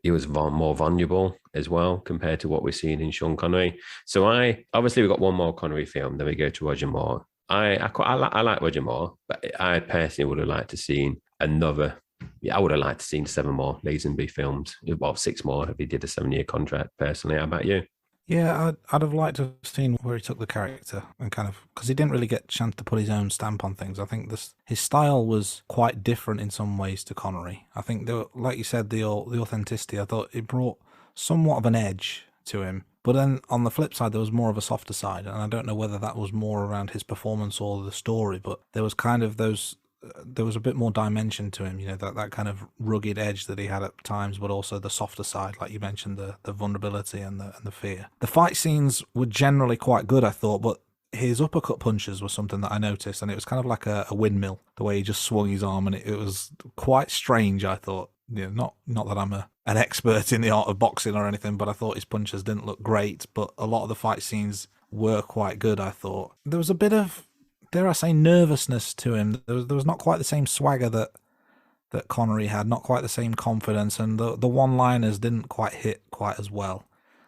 he was more vulnerable as well compared to what we're seeing in Sean Connery. So obviously we've got one more Connery film, then we go to Roger Moore. I like Roger Moore, but I personally would have liked to seen another. I would have liked to seen 7 more Lazenby films. Well, 6 more if he did a 7-year contract. Personally, how about you? Yeah, I'd have liked to have seen where he took the character and kind of, because he didn't really get a chance to put his own stamp on things. I think his style was quite different in some ways to Connery. I think, like you said, the authenticity, I thought it brought somewhat of an edge to him. But then on the flip side, there was more of a softer side. And I don't know whether that was more around his performance or the story, but there was kind of there was a bit more dimension to him, that kind of rugged edge that he had at times, but also the softer side, like you mentioned, the vulnerability and the fear. The fight scenes were generally quite good, I thought, but his uppercut punches were something that I noticed, and it was kind of like a windmill, the way he just swung his arm, and it was quite strange, I thought. Not that I'm an expert in the art of boxing or anything, but I thought his punches didn't look great, but a lot of the fight scenes were quite good, I thought. There was a bit of, dare I say, nervousness to him. There was not quite the same swagger that Connery had, not quite the same confidence, and the one-liners didn't quite hit quite as well.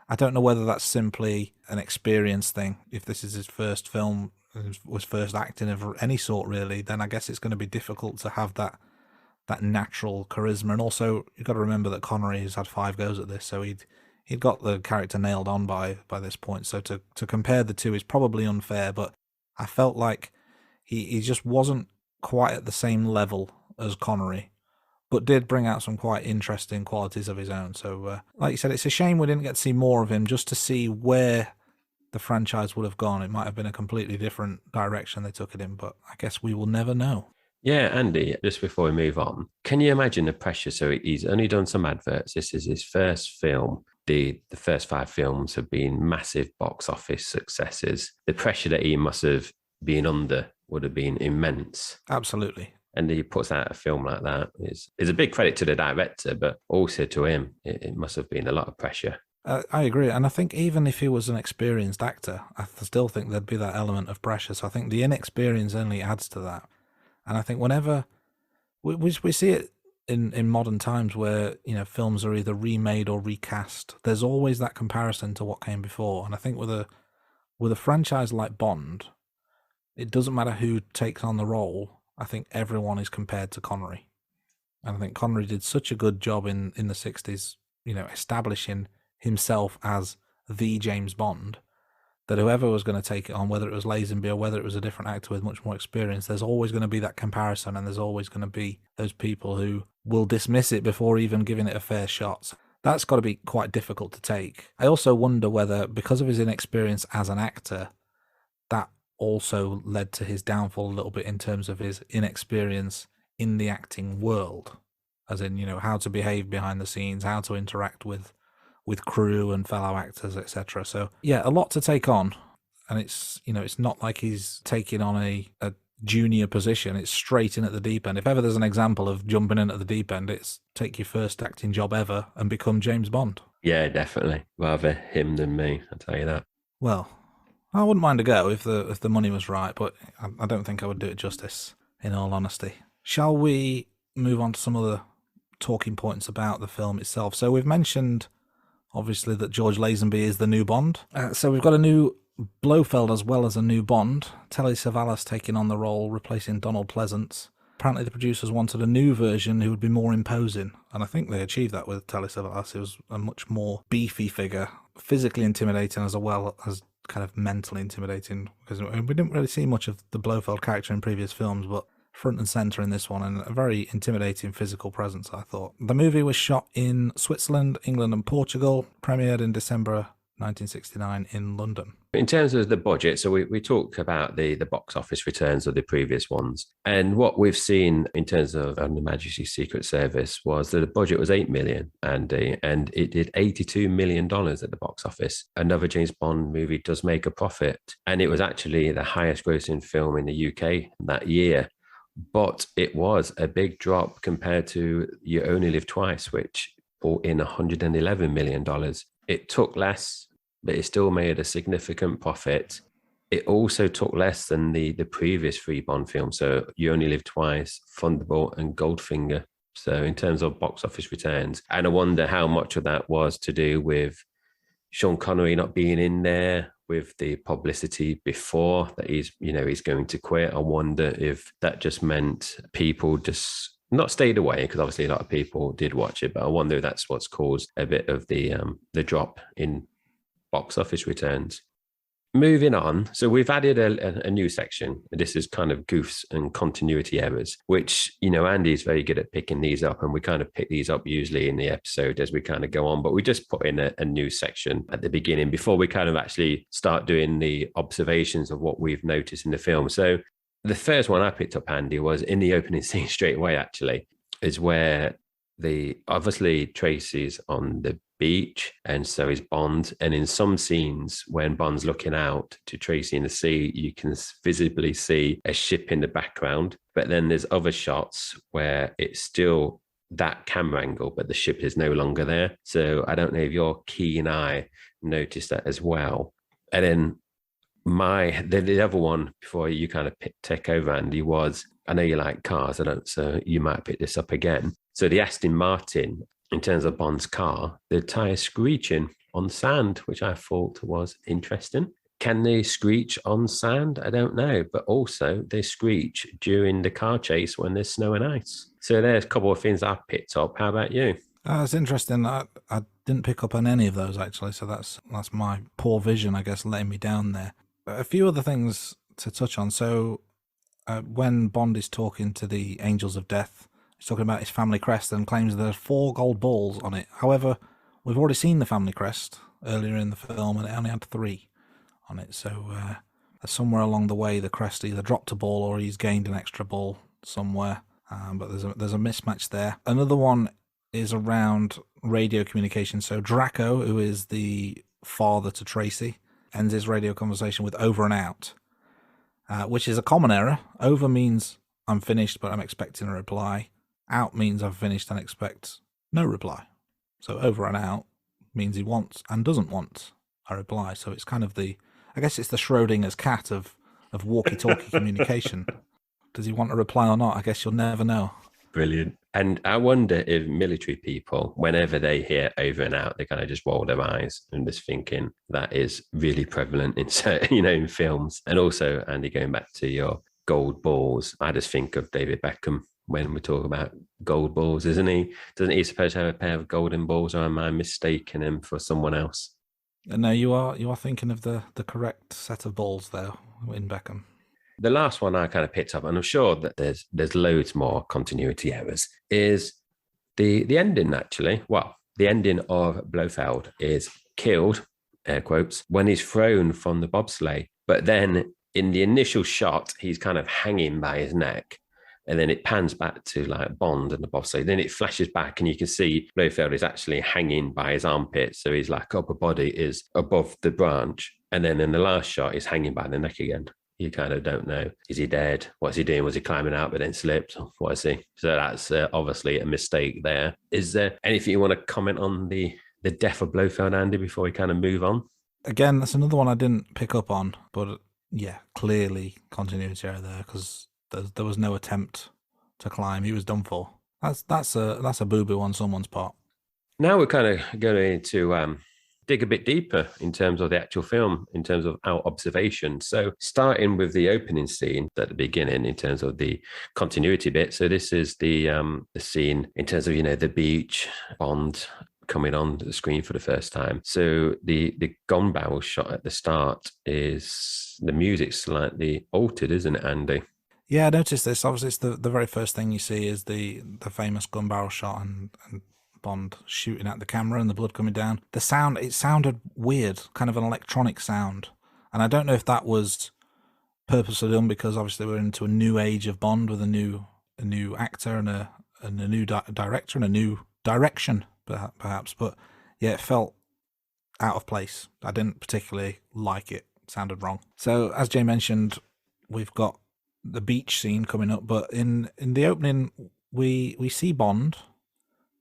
I don't know whether that's simply an experience thing, if this is his first film, was first acting of any sort, really, then I guess it's going to be difficult to have that natural charisma. And also, you've got to remember that Connery has had 5 goes at this, so he'd got the character nailed on by this point. So to compare the two is probably unfair, but I felt like he just wasn't quite at the same level as Connery, but did bring out some quite interesting qualities of his own. So, like you said, it's a shame we didn't get to see more of him, just to see where the franchise would have gone. It might have been a completely different direction they took it in, but I guess we will never know. Yeah, Andy, just before we move on, can you imagine the pressure? So he's only done some adverts. This is his first film. The first 5 films have been massive box office successes. The pressure that he must have been under would have been immense. Absolutely. And he puts out a film like that. It's a big credit to the director, but also to him. It must have been a lot of pressure. I agree. And I think even if he was an experienced actor, I still think there'd be that element of pressure. So I think the inexperience only adds to that. And I think whenever we see it in modern times where, films are either remade or recast, there's always that comparison to what came before. And I think with a franchise like Bond, it doesn't matter who takes on the role. I think everyone is compared to Connery. And I think Connery did such a good job in the 60s, establishing himself as the James Bond, that whoever was going to take it on, whether it was Lazenby or whether it was a different actor with much more experience, there's always going to be that comparison, and there's always going to be those people who will dismiss it before even giving it a fair shot. That's got to be quite difficult to take. I also wonder whether, because of his inexperience as an actor, that also led to his downfall a little bit in terms of his inexperience in the acting world, as in, how to behave behind the scenes, how to interact with crew and fellow actors, etc. So yeah, a lot to take on, and it's not like he's taking on a junior position. It's straight in at the deep end. If ever there's an example of jumping in at the deep end, it's take your first acting job ever and become James Bond. Yeah, definitely. Rather him than me, I'll tell you that. Well, I wouldn't mind a go if the money was right, but I don't think I would do it justice, in all honesty. Shall we move on to some other talking points about the film itself? So we've mentioned, obviously, that George Lazenby is the new Bond. So we've got a new Blofeld as well as a new Bond. Telly Savalas taking on the role, replacing Donald Pleasance. Apparently the producers wanted a new version who would be more imposing, and I think they achieved that with Telly Savalas. He was a much more beefy figure, physically intimidating as well as kind of mentally intimidating, because we didn't really see much of the Blofeld character in previous films, but front and centre in this one, and a very intimidating physical presence, I thought. The movie was shot in Switzerland, England and Portugal, premiered in December 1969 in London. In terms of the budget, so we talk about the box office returns of the previous ones, and what we've seen in terms of the Majesty's Secret Service was that the budget was $8 million, and it did $82 million at the box office. Another James Bond movie does make a profit, and it was actually the highest grossing film in the UK that year. But it was a big drop compared to You Only Live Twice, which brought in $111 million. It took less, but it still made a significant profit. It also took less than the previous 3 Bond films. So You Only Live Twice, Thunderbolt and Goldfinger. So in terms of box office returns, and I wonder how much of that was to do with Sean Connery not being in there, with the publicity before that he's going to quit. I wonder if that just meant people just not stayed away, because obviously a lot of people did watch it, but I wonder if that's what's caused a bit of the drop in box office returns. Moving on, so we've added a new section. This is kind of goofs and continuity errors, which, Andy's very good at picking these up, and we kind of pick these up usually in the episode as we kind of go on, but we just put in a new section at the beginning before we kind of actually start doing the observations of what we've noticed in the film. So the first one I picked up, Andy, was in the opening scene straight away, actually, is where obviously Tracy's on the beach, and so is Bond. And in some scenes, when Bond's looking out to Tracy in the sea, you can visibly see a ship in the background. But then there's other shots where it's still that camera angle, but the ship is no longer there. So I don't know if your keen eye noticed that as well. And then the other one before you kind of take over, Andy, was, I know you like cars, so you might pick this up again. So the Aston Martin, in terms of Bond's car, the tyre screeching on sand, which I thought was interesting. Can they screech on sand? I don't know. But also they screech during the car chase when there's snow and ice. So there's a couple of things I picked up. How about you? That's interesting. I didn't pick up on any of those actually, so that's my poor vision, I guess, letting me down there. A few other things to touch on. So when Bond is talking to the Angels of Death, he's talking about his family crest and claims there's 4 gold balls on it. However, we've already seen the family crest earlier in the film, and it only had 3 on it. So somewhere along the way, the crest either dropped a ball or he's gained an extra ball somewhere. But there's a mismatch there. Another one is around radio communication. So Draco, who is the father to Tracy, ends his radio conversation with "over and out," which is a common error. Over means I'm finished, but I'm expecting a reply. Out means I've finished and expect no reply. So over and out means he wants and doesn't want a reply. So it's kind of I guess it's the Schrodinger's cat of walkie-talkie communication. Does he want a reply or not? I guess you'll never know. Brilliant. And I wonder if military people, whenever they hear over and out, they kind of just roll their eyes and just thinking that is really prevalent in certain, in films. And also, Andy, going back to your gold balls, I just think of David Beckham when we talk about gold balls, isn't he? Doesn't he supposed to have a pair of golden balls, or am I mistaking him for someone else? No, you are thinking of the correct set of balls there in Beckham. The last one I kind of picked up, and I'm sure that there's loads more continuity errors, is the ending, actually. Well, the ending of Blofeld is killed, air quotes, when he's thrown from the bobsleigh. But then in the initial shot, he's kind of hanging by his neck. And then it pans back to like Bond and the bobsleigh. Then it flashes back and you can see Blofeld is actually hanging by his armpit. So his like upper body is above the branch. And then in the last shot, he's hanging by the neck again. You kind of don't know. Is he dead? What's he doing? Was he climbing out but then slipped? What is he? So that's obviously a mistake there. Is there anything you want to comment on the death of Blofeld, Andy, before we kind of move on? Again, that's another one I didn't pick up on, but yeah, clearly continuity error there because there was no attempt to climb. He was done for. That's a boo-boo on someone's part. Now we're kind of going to dig a bit deeper in terms of the actual film, in terms of our observations. So starting with the opening scene at the beginning in terms of the continuity bit. So this is the scene in terms of, the beach, Bond coming on the screen for the first time. So the gun barrel shot at the start is the music slightly altered, isn't it, Andy? Yeah, I noticed this. Obviously, it's the very first thing you see is the famous gun barrel shot and Bond shooting at the camera and the blood coming down. The sound, it sounded weird, kind of an electronic sound. And I don't know if that was purposely done because obviously we're into a new age of Bond with a new actor and a new director and a new direction, perhaps. But yeah, it felt out of place. I didn't particularly like it. It sounded wrong. So as Jay mentioned, we've got the beach scene coming up, but in the opening we see Bond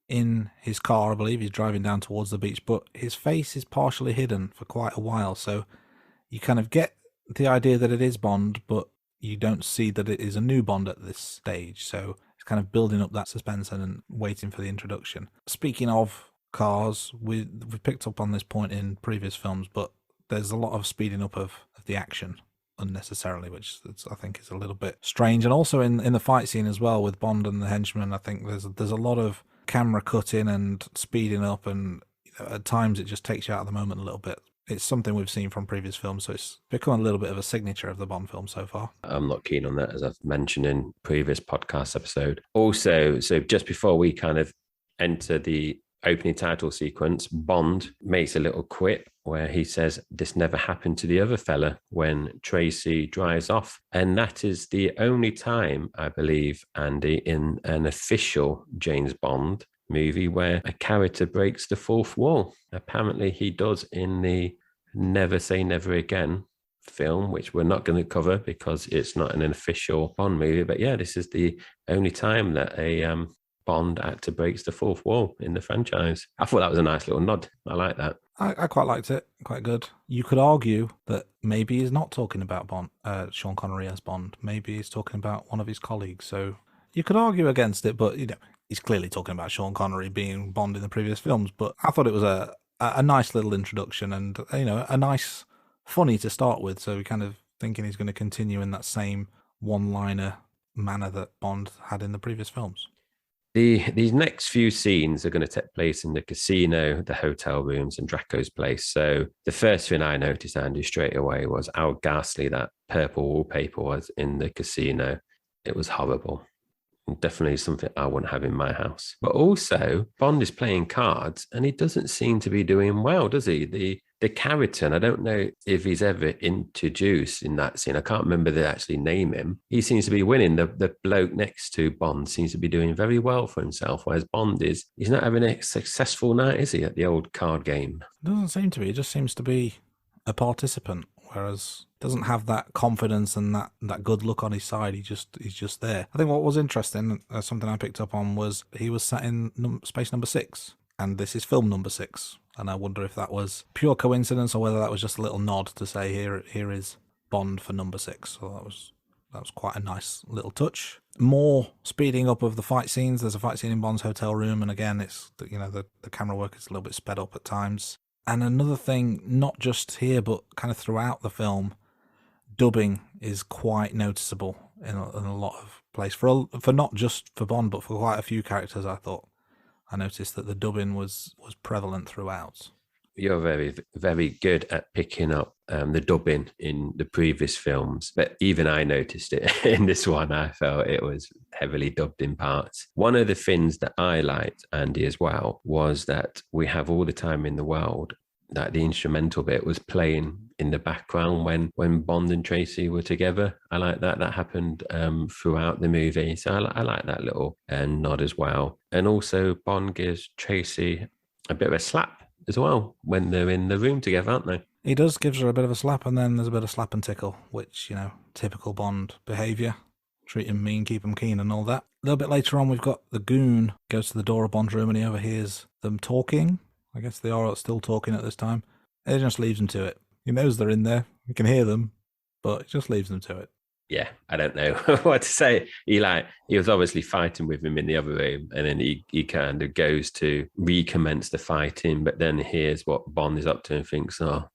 in his car. I believe he's driving down towards the beach, but his face is partially hidden for quite a while, so you kind of get the idea that it is Bond, but you don't see that it is a new Bond at this stage, so it's kind of building up that suspense and waiting for the introduction. Speaking of cars, we've picked up on this point in previous films, but there's a lot of speeding up of the action unnecessarily, which I think is a little bit strange. And also in the fight scene as well with Bond and the henchman, I think there's a lot of camera cutting and speeding up, and at times it just takes you out of the moment a little bit. It's something we've seen from previous films, so it's become a little bit of a signature of the Bond film so far. I'm not keen on that, as I've mentioned in previous podcast episode. Also, so just before we kind of enter the opening title sequence, Bond makes a little quip where he says, "This never happened to the other fella," when Tracy drives off. And that is the only time, I believe, Andy, in an official James Bond movie where a character breaks the fourth wall. Apparently he does in the Never Say Never Again film, which we're not going to cover because it's not an official Bond movie. But yeah, this is the only time that a Bond actor breaks the fourth wall in the franchise. I thought that was a nice little nod. I like that. I quite liked it. Quite good. You could argue that maybe he's not talking about Bond, Sean Connery as Bond. Maybe he's talking about one of his colleagues. So you could argue against it, but he's clearly talking about Sean Connery being Bond in the previous films. But I thought it was a nice little introduction and a nice funny to start with, so we're kind of thinking he's going to continue in that same one-liner manner that Bond had in the previous films. These next few scenes are going to take place in the casino, the hotel rooms, and Draco's place. So the first thing I noticed, Andy, straight away was how ghastly that purple wallpaper was in the casino. It was horrible. Definitely something I wouldn't have in my house. But also, Bond is playing cards, and he doesn't seem to be doing well, does he? The character, and I don't know if he's ever introduced in that scene. I can't remember they actually name him. He seems to be winning. The bloke next to Bond seems to be doing very well for himself, whereas Bond he's not having a successful night, is he, at the old card game? It doesn't seem to be. He just seems to be a participant, whereas doesn't have that confidence and that good look on his side. He's just there. I think what was interesting, something I picked up on, was he was sat in space number 6, and this is film number 6. And I wonder if that was pure coincidence or whether that was just a little nod to say here is Bond for number 6. So that was quite a nice little touch. More speeding up of the fight scenes. There's a fight scene in Bond's hotel room, and again, it's the camera work is a little bit sped up at times. And another thing, not just here but kind of throughout the film, dubbing is quite noticeable in a lot of places. For not just for Bond, but for quite a few characters, I noticed that the dubbing was prevalent throughout. You're very, very good at picking up the dubbing in the previous films, but even I noticed it in this one. I felt it was heavily dubbed in parts. One of the things that I liked, Andy, as well, was that we have all the time in the world that the instrumental bit was playing in the background when Bond and Tracy were together. I like that. That happened throughout the movie. So I like that little nod as well. And also Bond gives Tracy a bit of a slap as well when they're in the room together, aren't they? He gives her a bit of a slap, and then there's a bit of slap and tickle, which, typical Bond behaviour. Treat him mean, keep him keen and all that. A little bit later on, we've got the goon goes to the door of Bond's room and he overhears them talking. I guess they are still talking at this time. He just leaves them to it. He knows they're in there. He can hear them, but he just leaves them to it. Yeah, I don't know what to say. He was obviously fighting with him in the other room, and then he kind of goes to recommence the fighting, but then hears what Bond is up to and thinks, oh,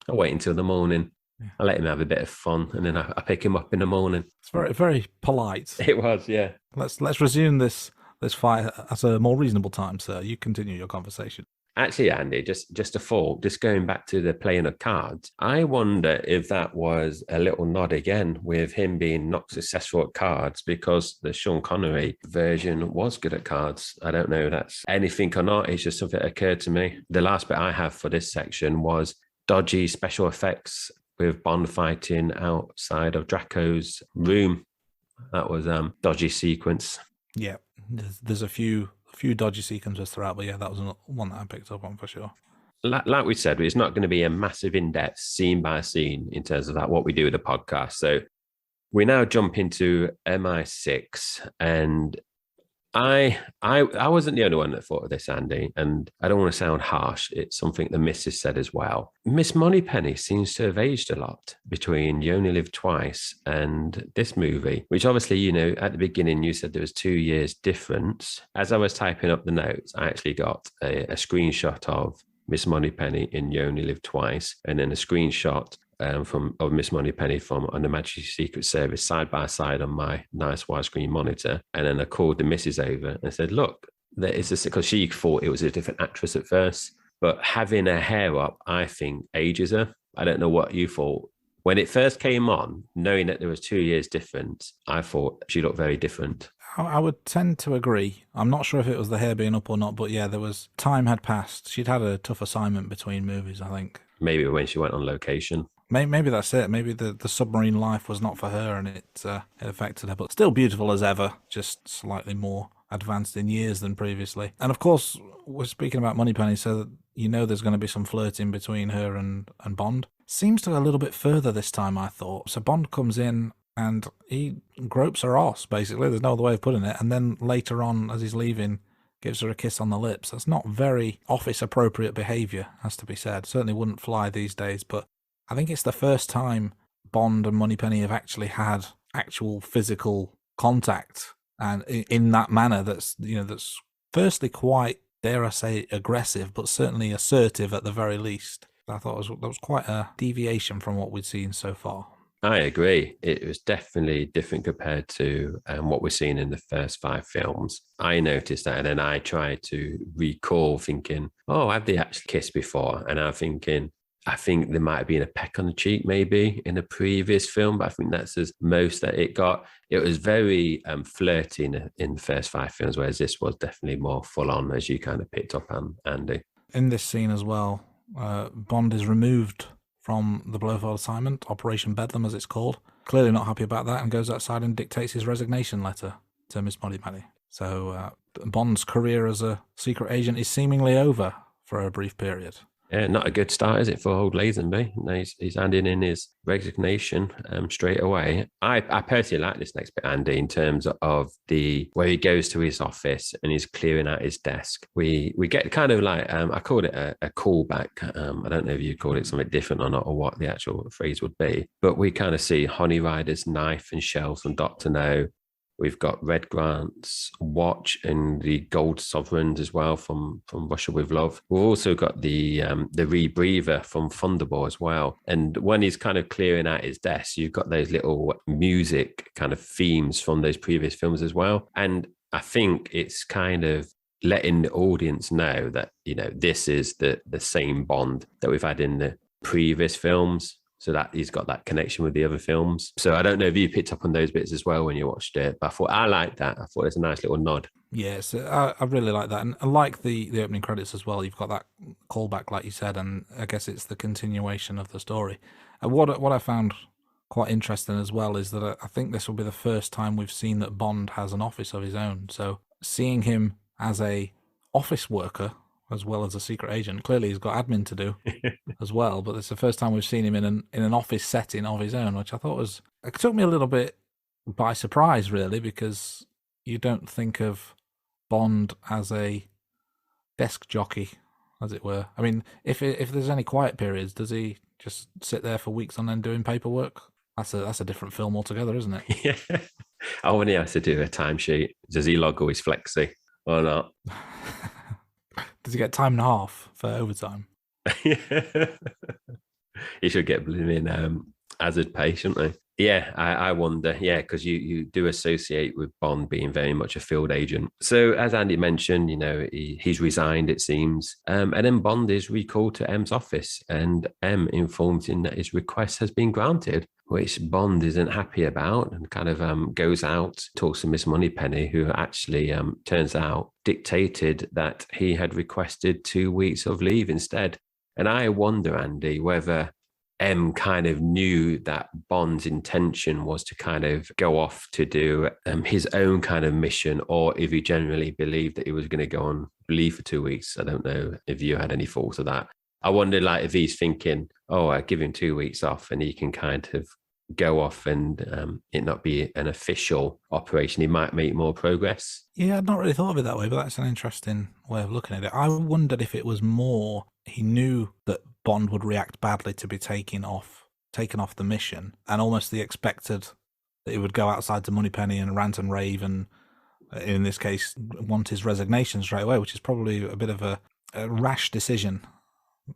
I'll wait until the morning. Yeah. I let him have a bit of fun, and then I pick him up in the morning. It's very, very polite. It was, yeah. Let's resume this fight at a more reasonable time, sir. You continue your conversation. Actually, Andy, just a thought, just going back to the playing of cards, I wonder if that was a little nod again with him being not successful at cards, because the Sean Connery version was good at cards. I don't know if that's anything or not. It's just something that occurred to me. The last bit I have for this section was dodgy special effects with Bond fighting outside of Draco's room. That was dodgy sequence. Yeah, there's a few dodgy sequences throughout, but yeah, that was one that I picked up on for sure. Like we said, it's not going to be a massive in-depth scene by scene in terms of that, what we do with the podcast. So we now jump into MI6, and I wasn't the only one that thought of this, Andy, and I don't want to sound harsh. It's something the missus said as well. Miss Moneypenny seems to have aged a lot between You Only Live Twice and this movie, which obviously, at the beginning you said there was 2 years difference. As I was typing up the notes, I actually got a screenshot of Miss Moneypenny in You Only Live Twice, and then a screenshot of Miss Moneypenny from on the Majesty Secret Service side by side on my nice widescreen monitor. And then I called the missus over and said, look, there is this, because she thought it was a different actress at first, but having her hair up, I think, ages her. I don't know what you thought. When it first came on, knowing that there was 2 years difference, I thought she looked very different. I would tend to agree. I'm not sure if it was the hair being up or not, but yeah, time had passed. She'd had a tough assignment between movies, I think. Maybe when she went on location. Maybe that's it. Maybe the submarine life was not for her, and it affected her. But still beautiful as ever, just slightly more advanced in years than previously. And of course, we're speaking about Moneypenny, so there's going to be some flirting between her and Bond. Seems to go a little bit further this time, I thought. So Bond comes in and he gropes her arse, basically. There's no other way of putting it. And then later on, as he's leaving, gives her a kiss on the lips. That's not very office-appropriate behaviour, has to be said. Certainly wouldn't fly these days, but I think it's the first time Bond and Moneypenny have actually had actual physical contact, and in that manner that's firstly quite, dare I say, aggressive, but certainly assertive at the very least. I thought that was quite a deviation from what we'd seen so far. I agree. It was definitely different compared to what we're seeing in the first 5 films. I noticed that, and then I tried to recall thinking, oh, have they actually kissed before? And I'm thinking, I think there might have been a peck on the cheek maybe in a previous film, but I think that's as most that it got. It was very flirty in the first 5 films, whereas this was definitely more full on, as you kind of picked up on, Andy. In this scene as well, Bond is removed from the Blofeld assignment, Operation Bedlam as it's called. Clearly not happy about that, and goes outside and dictates his resignation letter to Miss Moneypenny. So Bond's career as a secret agent is seemingly over for a brief period. Yeah, not a good start, is it, for old Lazenby? No, he's handing in his resignation straight away. I personally like this next bit, Andy, in terms of where he goes to his office and he's clearing out his desk. We get kind of like, I called it a callback. I don't know if you called it something different or not, or what the actual phrase would be. But we kind of see Honey Rider's knife and shells from Dr. No. We've got Red Grant's watch and the gold sovereigns as well from Russia with Love. We've also got the rebreather from Thunderball as well. And when he's kind of clearing out his desk, you've got those little music kind of themes from those previous films as well. And I think it's kind of letting the audience know that, you know, this is the same Bond that we've had in the previous films. So that he's got that connection with the other films. So I don't know if you picked up on those bits as well when you watched it, but I thought I liked that. I thought it was a nice little nod. Yes, I really like that. And I like the opening credits as well. You've got that callback, like you said, and I guess it's the continuation of the story. And what I found quite interesting as well is that I think this will be the first time we've seen that Bond has an office of his own. So seeing him as a office worker as well as a secret agent, clearly he's got admin to do as well, but it's the first time we've seen him in an office setting of his own, which I thought it took me a little bit by surprise, really, because you don't think of Bond as a desk jockey, as it were. I mean, if there's any quiet periods, does he just sit there for weeks on end doing paperwork? That's a different film altogether, isn't it? Yeah. Oh, when he has to do a timesheet, does he log all his flexi or not? Does he get time and a half for overtime? He should get blooming hazard pay, shouldn't he? Yeah, I wonder. Yeah, because you do associate with Bond being very much a field agent. So as Andy mentioned, you know, he's resigned, it seems. And then Bond is recalled to M's office, and M informs him that his request has been granted, which Bond isn't happy about, and kind of goes out, talks to Miss Moneypenny, who actually turns out dictated that he had requested 2 weeks of leave instead. And I wonder, Andy, whether M kind of knew that Bond's intention was to kind of go off to do his own kind of mission, or if he generally believed that he was going to go on leave for 2 weeks. I don't know if you had any thoughts of that. I wonder, like, if he's thinking, oh, I give him 2 weeks off and he can kind of go off and it not be an official operation, he might make more progress. Yeah, I'd not really thought of it that way, but that's an interesting way of looking at it. I wondered if it was more he knew that Bond would react badly to be taken off the mission, and almost the expected that he would go outside to Moneypenny and rant and rave, and in this case want his resignation straight away, which is probably a bit of a rash decision,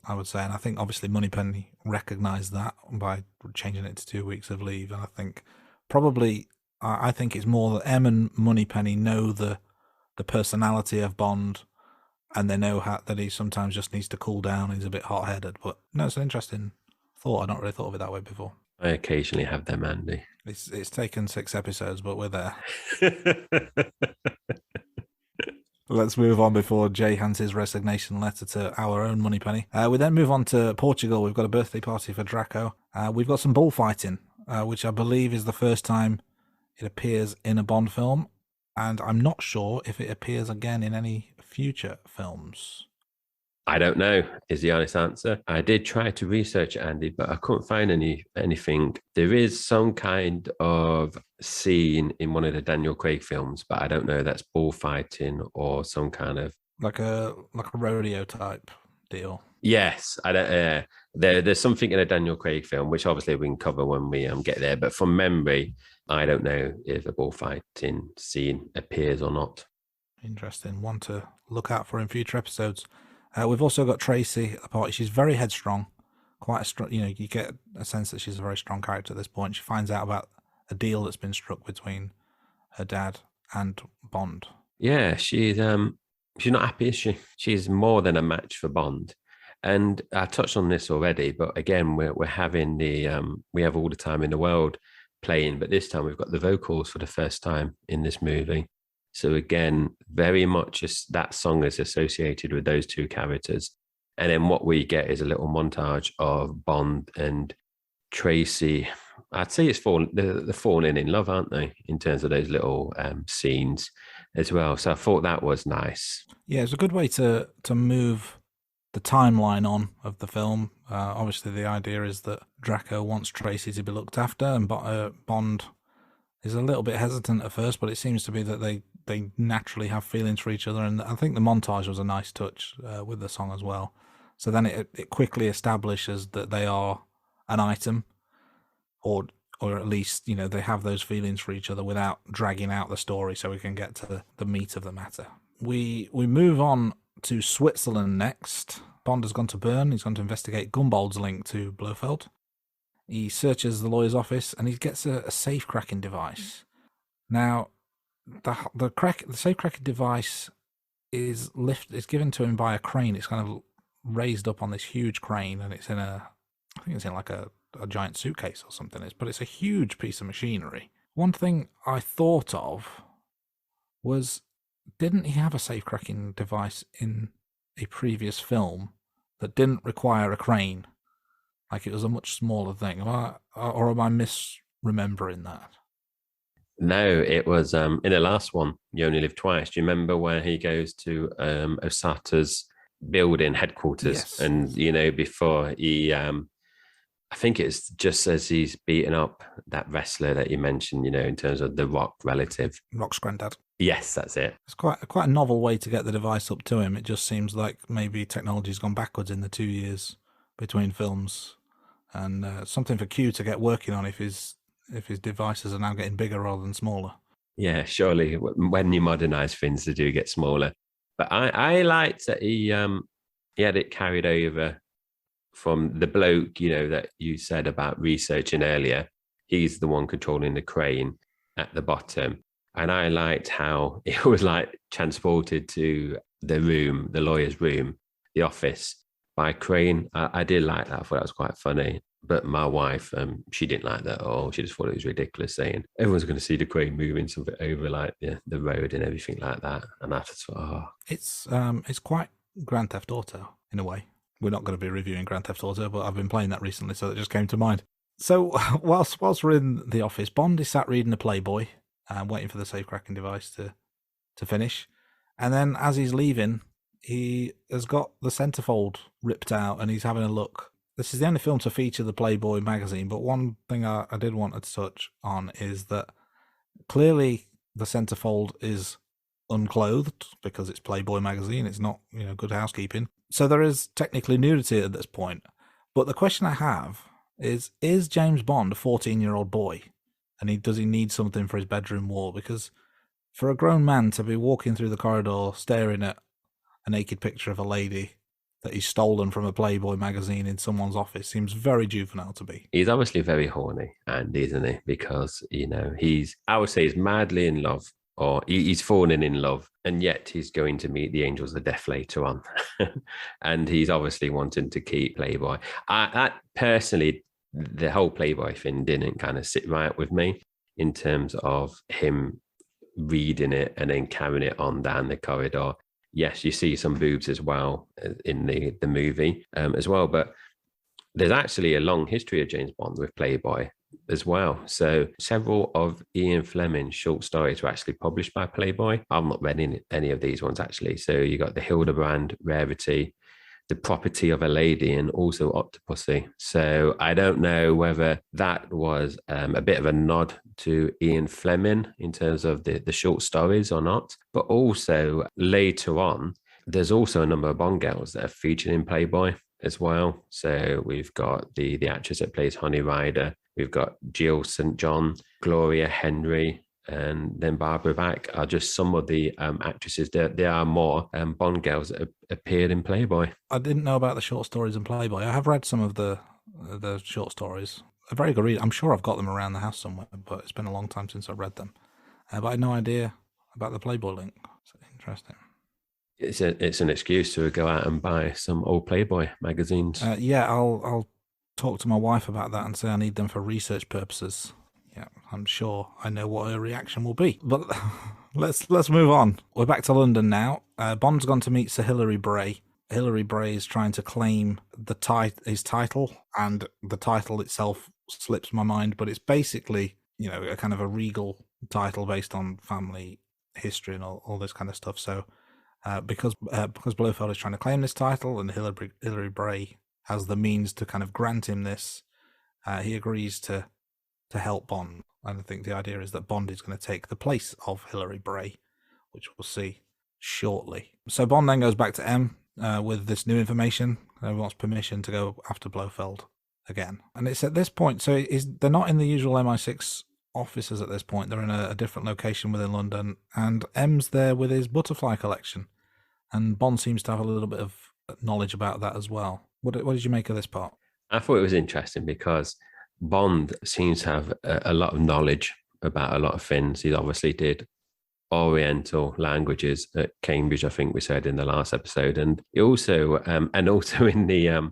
I would say. And I think obviously Moneypenny recognised that by changing it to 2 weeks of leave. And I think probably, I think it's more that M and Moneypenny know the personality of Bond, and they know that he sometimes just needs to cool down. He's a bit hot-headed. But no, it's an interesting thought. I'd not really thought of it that way before. I occasionally have them, Andy. It's taken 6 episodes, but we're there. Let's move on before Jay hands his resignation letter to our own Moneypenny. We then move on to Portugal. We've got a birthday party for Draco. We've got some bullfighting, which I believe is the first time it appears in a Bond film. And I'm not sure if it appears again in any future films. I don't know, is the honest answer. I did try to research it, Andy, but I couldn't find anything. There is some kind of scene in one of the Daniel Craig films, but I don't know if that's bullfighting or some kind of... Like a rodeo type deal. Yes, I don't. There's something in a Daniel Craig film, which obviously we can cover when we get there. But from memory, I don't know if a bullfighting scene appears or not. Interesting. One to look out for in future episodes. We've also got Tracy at the party. She's very headstrong. quite a strong. You know, you get a sense that she's a very strong character at this point. She finds out about a deal that's been struck between her dad and Bond. Yeah, she's not happy, is she? She's more than a match for Bond. And I touched on this already, but again, we're having we have all the time in the world playing, but this time we've got the vocals for the first time in this movie. So again, very much that song is associated with those two characters. And then what we get is a little montage of Bond and Tracy. I'd say they're falling in love, aren't they? In terms of those little scenes as well. So I thought that was nice. Yeah, it's a good way to move the timeline on of the film. Obviously, the idea is that Draco wants Tracy to be looked after, and Bond is a little bit hesitant at first, but it seems to be that they naturally have feelings for each other. And I think the montage was a nice touch with the song as well. So then it quickly establishes that they are an item, or at least, you know, they have those feelings for each other without dragging out the story, so we can get to the meat of the matter. We move on to Switzerland next. Bond has gone to Bern. He's gone to investigate Gumbald's link to Blofeld. He searches the lawyer's office and he gets a safe cracking device. Now, the safe cracking device is given to him by a crane. It's kind of raised up on this huge crane, and it's I think it's in like a giant suitcase or something. But it's a huge piece of machinery. One thing I thought of was, didn't he have a safe cracking device in a previous film that didn't require a crane? Like, it was a much smaller thing. Or am I misremembering that? No, it was in the last one, You Only Live Twice. Do you remember where he goes to Osata's building headquarters? Yes. And, you know, before he, I think it's just as he's beating up that wrestler that you mentioned, you know, in terms of the Rock relative. Rock's granddad. Yes, that's it. It's quite a novel way to get the device up to him. It just seems like maybe technology's gone backwards in the 2 years between films, and something for Q to get working on if his devices are now getting bigger rather than smaller. Yeah, surely when you modernise things, they do get smaller. But I liked that he had it carried over from the bloke, you know, that you said about researching earlier. He's the one controlling the crane at the bottom. And I liked how it was like transported to the room, the lawyer's room, the office, by crane. I did like that. I thought that was quite funny. But my wife, she didn't like that at all. She just thought it was ridiculous, saying everyone's going to see the crane moving something over like the road and everything like that. And I just thought, It's quite Grand Theft Auto in a way. We're not going to be reviewing Grand Theft Auto, but I've been playing that recently, so it just came to mind. So whilst we're in the office, Bond is sat reading a Playboy and waiting for the safe cracking device to finish. And then as he's leaving, he has got the centerfold ripped out and he's having a look. This is the only film to feature the Playboy magazine, but one thing I did want to touch on is that clearly the centerfold is unclothed because it's Playboy magazine. It's not, you know, Good Housekeeping. So there is technically nudity at this point. But the question I have is James Bond a 14-year-old boy? And does he need something for his bedroom wall? Because for a grown man to be walking through the corridor staring at a naked picture of a lady that he's stolen from a Playboy magazine in someone's office seems very juvenile to me. he's obviously very horny, Andy, isn't he? Because, you know, I would say he's madly in love, or he's fallen in love, and yet he's going to meet the angels of death later on. And he's obviously wanting to keep Playboy. I personally, the whole Playboy thing didn't kind of sit right with me in terms of him reading it and then carrying it on down the corridor. Yes, you see some boobs as well in the movie as well, but there's actually a long history of James Bond with Playboy as well. So several of Ian Fleming's short stories were actually published by Playboy. I've not read any of these ones actually. So you got the Hildebrand Rarity, The Property of a Lady, and also Octopussy. So I don't know whether that was a bit of a nod to Ian Fleming in terms of the short stories or not. But also later on, there's also a number of Bond girls that are featured in Playboy as well. So we've got the actress that plays Honey Rider. We've got Jill St. John, Gloria Henry, and then Barbara Bach are just some of the actresses. There are more Bond girls that appeared in Playboy. I didn't know about the short stories in Playboy. I have read some of the the short stories. A very good read. I'm sure I've got them around the house somewhere, but it's been a long time since I've read them. But I had no idea about the Playboy link. So interesting. It's an excuse to go out and buy some old Playboy magazines. Yeah, I'll talk to my wife about that and say I need them for research purposes. Yeah, I'm sure I know what her reaction will be. But let's move on. We're back to London now. Bond's gone to meet Sir Hilary Bray. Hilary Bray is trying to claim his title, and the title itself slips my mind, but it's basically, a kind of a regal title based on family history and all this kind of stuff. So because Blofeld is trying to claim this title, and Hilary Bray has the means to kind of grant him this, he agrees to help Bond. And I think the idea is that Bond is going to take the place of Hilary Bray, which we'll see shortly. So Bond then goes back to M with this new information. He wants permission to go after Blofeld again. And it's at this point, so they're not in the usual MI6 offices at this point. They're in a different location within London, and M's there with his butterfly collection. And Bond seems to have a little bit of knowledge about that as well. What did you make of this part? I thought it was interesting because Bond seems to have a lot of knowledge about a lot of things. He obviously did Oriental languages at Cambridge, I think we said in the last episode, and he also in the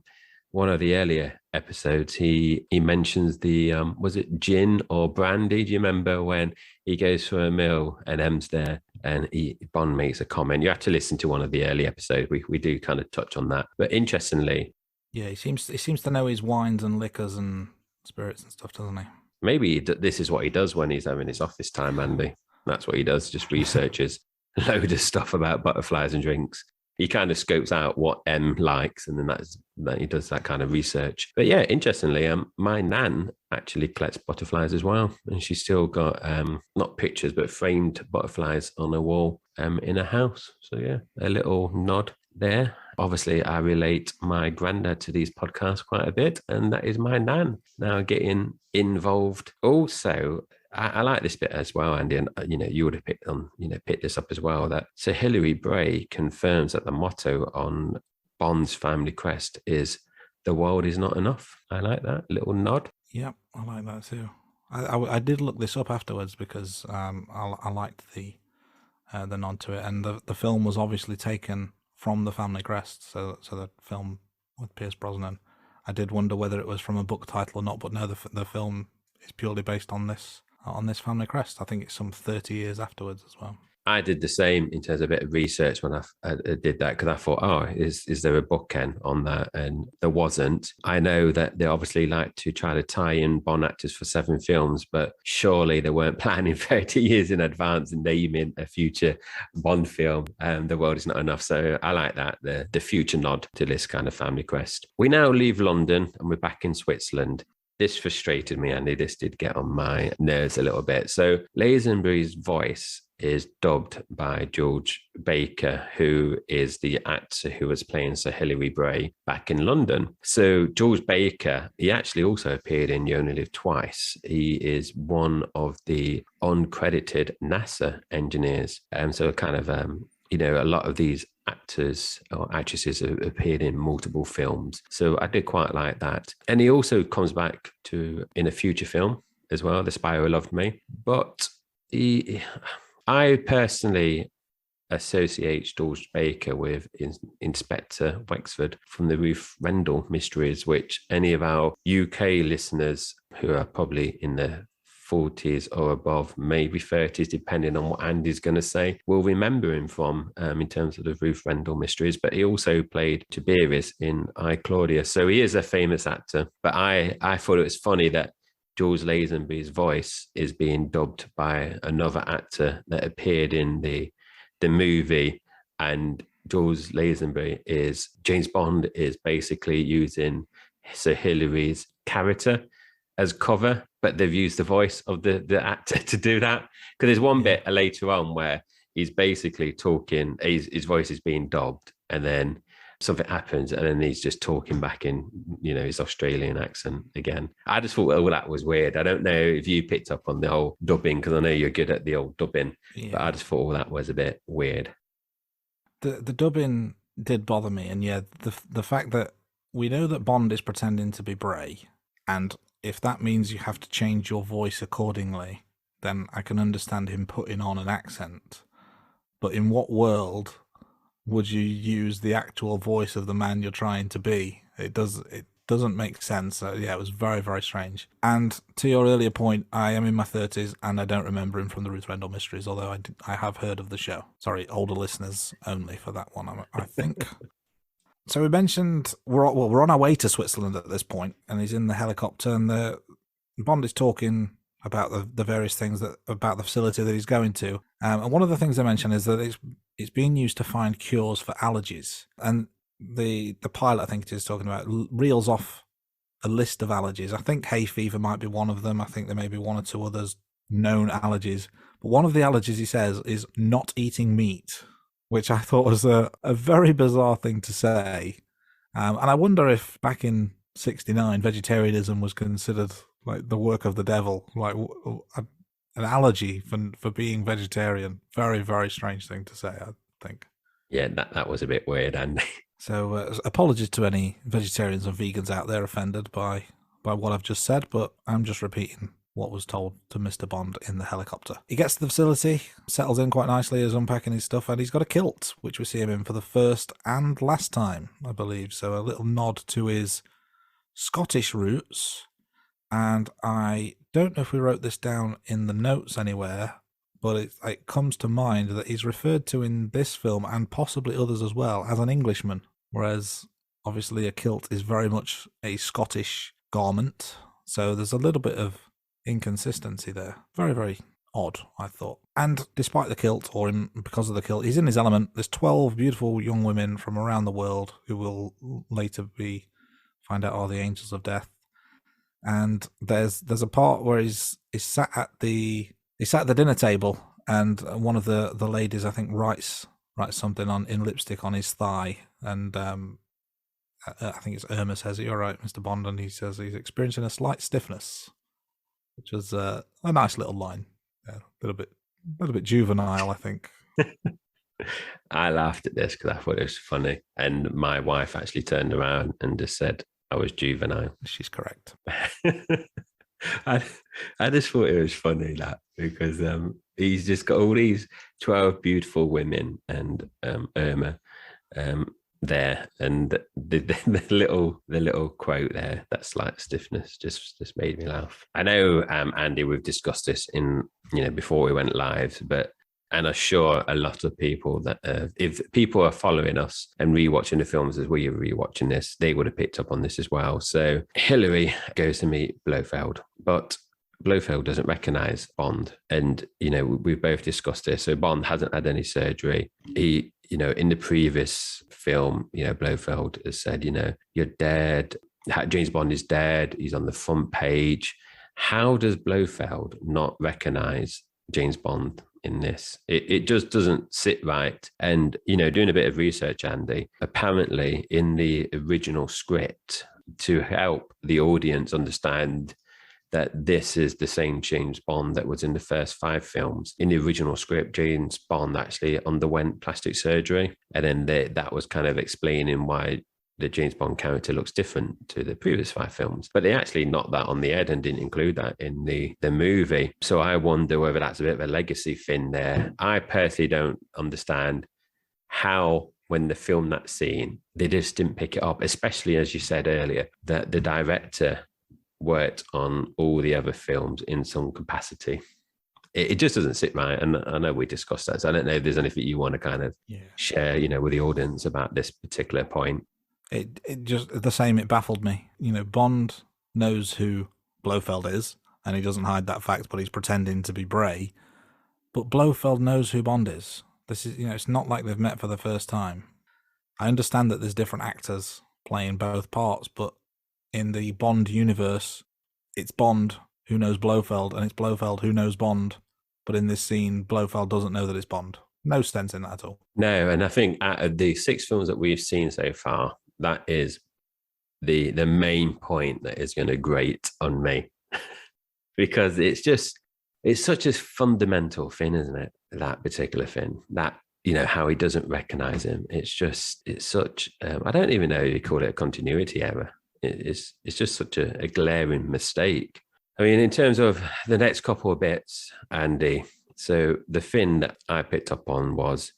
one of the earlier episodes, he mentions the was it gin or brandy? Do you remember when he goes for a meal and M's there and Bond makes a comment? You have to listen to one of the early episodes. We do kind of touch on that, but interestingly, yeah, he seems to know his wines and liquors and spirits and stuff, doesn't he? Maybe this is what he does when he's having his office time, Andy. That's what he does, just researches a load of stuff about butterflies and drinks. He kind of scopes out what M likes, and then he does that kind of research. But yeah, interestingly, my nan actually collects butterflies as well, and she's still got not pictures but framed butterflies on a wall in her house. So yeah, a little nod there. Obviously, I relate my granddad to these podcasts quite a bit, and that is my nan now getting involved. Also, I like this bit as well, Andy, and you would have picked this up as well. That Sir Hilary Bray confirms that the motto on Bond's family crest is "The world is not enough." I like that little nod. Yep, I like that too. I did look this up afterwards because I liked the nod to it, and the film was obviously taken from the family crest. So the film with Pierce Brosnan, I did wonder whether it was from a book title or not, but no, the film is purely based on this family crest. I think it's some 30 years afterwards as well. I did the same in terms of a bit of research when I did that, because I thought, is there a book, Ken, on that? And there wasn't. I know that they obviously like to try to tie in Bond actors for 7 films, but surely they weren't planning 30 years in advance and naming a future Bond film. The world is not enough. So I like that, the future nod to this kind of family crest. We now leave London and we're back in Switzerland. This frustrated me, Andy. This did get on my nerves a little bit. So Lazenby's voice is dubbed by George Baker, who is the actor who was playing Sir Hilary Bray back in London. So George Baker, he actually also appeared in You Only Live Twice. He is one of the uncredited NASA engineers. So kind of, a lot of these actors or actresses have appeared in multiple films. So I did quite like that. And he also comes back in a future film as well, The Spy Who Loved Me. But I personally associate George Baker with Inspector Wexford from the Ruth Rendell mysteries, which any of our UK listeners who are probably in their 40s or above, maybe 30s, depending on what Andy's going to say, will remember him from in terms of the Ruth Rendell mysteries. But he also played Tiberius in I, Claudia. So he is a famous actor. But I thought it was funny that George Lazenby's voice is being dubbed by another actor that appeared in the movie, and George Lazenby James Bond is basically using Sir Hilary's character as cover, but they've used the voice of the actor to do that. Because there's one bit later on where he's basically talking, his voice is being dubbed, and then something happens, and then he's just talking back in, his Australian accent again. I just thought, that was weird. I don't know if you picked up on the whole dubbing, because I know you're good at the old dubbing, but I just thought that was a bit weird. The dubbing did bother me, and the fact that we know that Bond is pretending to be Bray, and if that means you have to change your voice accordingly, then I can understand him putting on an accent. But in what world would you use the actual voice of the man you're trying to be? It doesn't make sense. Yeah, it was very, very strange. And to your earlier point, I am in my 30s and I don't remember him from the Ruth Rendell Mysteries, although I have heard of the show. Sorry, older listeners only for that one, I think. So we mentioned we're on our way to Switzerland at this point, and he's in the helicopter, and Bond is talking about the various things about the facility that he's going to. And one of the things they mention is that it's being used to find cures for allergies. And the pilot, I think it is talking about, reels off a list of allergies. I think hay fever might be one of them. I think there may be one or two others known allergies. But one of the allergies, he says, is not eating meat, which I thought was a very bizarre thing to say. And I wonder if back in 1969, vegetarianism was considered like the work of the devil, like an allergy for being vegetarian. Very, very strange thing to say, I think. Yeah, that was a bit weird, Andy. So apologies to any vegetarians and vegans out there offended by what I've just said, but I'm just repeating what was told to Mr. Bond in the helicopter. He gets to the facility, settles in quite nicely, is unpacking his stuff, and he's got a kilt, which we see him in for the first and last time, I believe. So a little nod to his Scottish roots. And I don't know if we wrote this down in the notes anywhere, but it comes to mind that he's referred to in this film, and possibly others as well, as an Englishman, whereas obviously a kilt is very much a Scottish garment. So there's a little bit of inconsistency there. Very, very odd, I thought. And despite the kilt, or because of the kilt, he's in his element. There's 12 beautiful young women from around the world who will later find out are the angels of death. And there's a part where he's sat at the dinner table, and one of the ladies, I think, writes something in lipstick on his thigh, and I think it's Irma says, "You're right, Mr. Bond," and he says he's experiencing a slight stiffness, which was a nice little line. Yeah, a little bit juvenile, I think. I laughed at this because I thought it was funny, and my wife actually turned around and just said I was juvenile. She's correct. I just thought it was funny because he's just got all these 12 beautiful women and Irma there, and the little quote there, that slight stiffness, just made me laugh. I know, Andy, we've discussed this before we went live, and I'm sure a lot of people that if people are following us and rewatching the films as we are rewatching this, they would have picked up on this as well. So Hillary goes to meet Blofeld, but Blofeld doesn't recognize Bond. And, we've both discussed this. So Bond hasn't had any surgery. He, in the previous film, Blofeld has said, you're dead. James Bond is dead. He's on the front page. How does Blofeld not recognize James Bond in this? It just doesn't sit right. And, doing a bit of research, Andy, apparently in the original script, to help the audience understand that this is the same James Bond that was in the first 5 films, in the original script, James Bond actually underwent plastic surgery. And then that was kind of explaining why the James Bond character looks different to the previous 5 films. But they actually knocked that on the head and didn't include that in the movie. So I wonder whether that's a bit of a legacy thing there. I personally don't understand how, when they filmed that scene, they just didn't pick it up, especially, as you said earlier, that the director worked on all the other films in some capacity. It just doesn't sit right. And I know we discussed that, so I don't know if there's anything you want to kind of share, with the audience about this particular point. It just the same. It baffled me. Bond knows who Blofeld is, and he doesn't hide that fact, but he's pretending to be Bray. But Blofeld knows who Bond is. This is, it's not like they've met for the first time. I understand that there's different actors playing both parts, but in the Bond universe, it's Bond who knows Blofeld, and it's Blofeld who knows Bond. But in this scene, Blofeld doesn't know that it's Bond. No sense in that at all. No, and I think out of the 6 films that we've seen so far, that is the main point that is going to grate on me. Because it's such a fundamental thing, isn't it? That particular thing, that how he doesn't recognize him. It's such, I don't even know if you call it a continuity error. It's just such a glaring mistake. I mean, in terms of the next couple of bits, Andy, so the thing that I picked up on was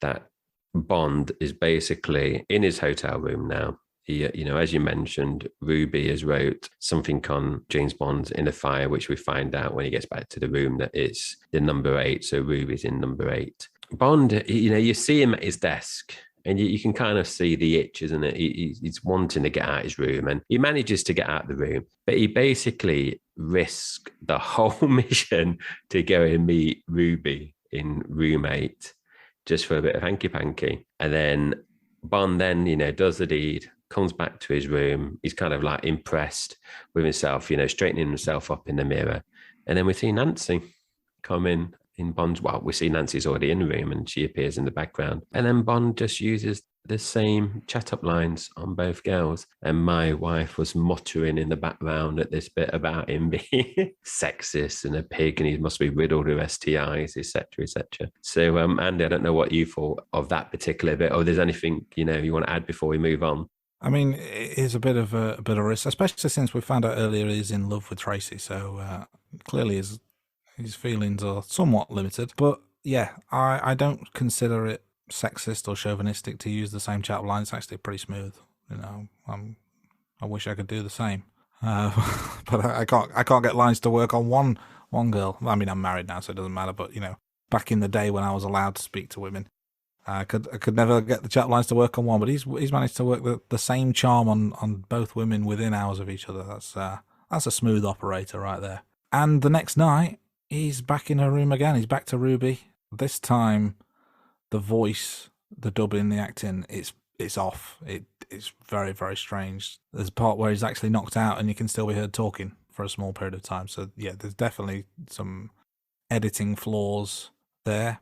that Bond is basically in his hotel room now. He, as you mentioned, Ruby has wrote something on James Bond's inner fire, which we find out when he gets back to the room that it's the number 8. So Ruby's in number 8. Bond, you see him at his desk and you can kind of see the itch, isn't it? He's wanting to get out of his room and he manages to get out of the room, but he basically risks the whole mission to go and meet Ruby in room 8 just for a bit of hanky-panky. And then Bond then, does the deed, comes back to his room. He's kind of like impressed with himself, straightening himself up in the mirror. And then we see Nancy come in Bond's, well, we see Nancy's already in the room and she appears in the background. And then Bond just uses the same chat-up lines on both girls. And my wife was muttering in the background at this bit about him being sexist and a pig and he must be riddled with STIs, etc., etc. So, Andy, I don't know what you thought of that particular bit, or there's anything, you want to add before we move on? I mean, it is a bit of a risk, especially since we found out earlier he's in love with Tracy. So clearly his feelings are somewhat limited. But yeah, I don't consider it sexist or chauvinistic to use the same chat line. It's actually pretty smooth. I wish I could do the same, but I can't get lines to work on one girl. I mean, I'm married now, so it doesn't matter. But back in the day when I was allowed to speak to women, I could never get the chat lines to work on one. But he's managed to work the same charm on both women within hours of each other. That's a smooth operator right there. And the next night, he's back in her room again. He's back to Ruby. This time, the voice, the dubbing, the acting, it's off. It's very, very strange. There's a part where he's actually knocked out and you can still be heard talking for a small period of time. So, yeah, there's definitely some editing flaws there.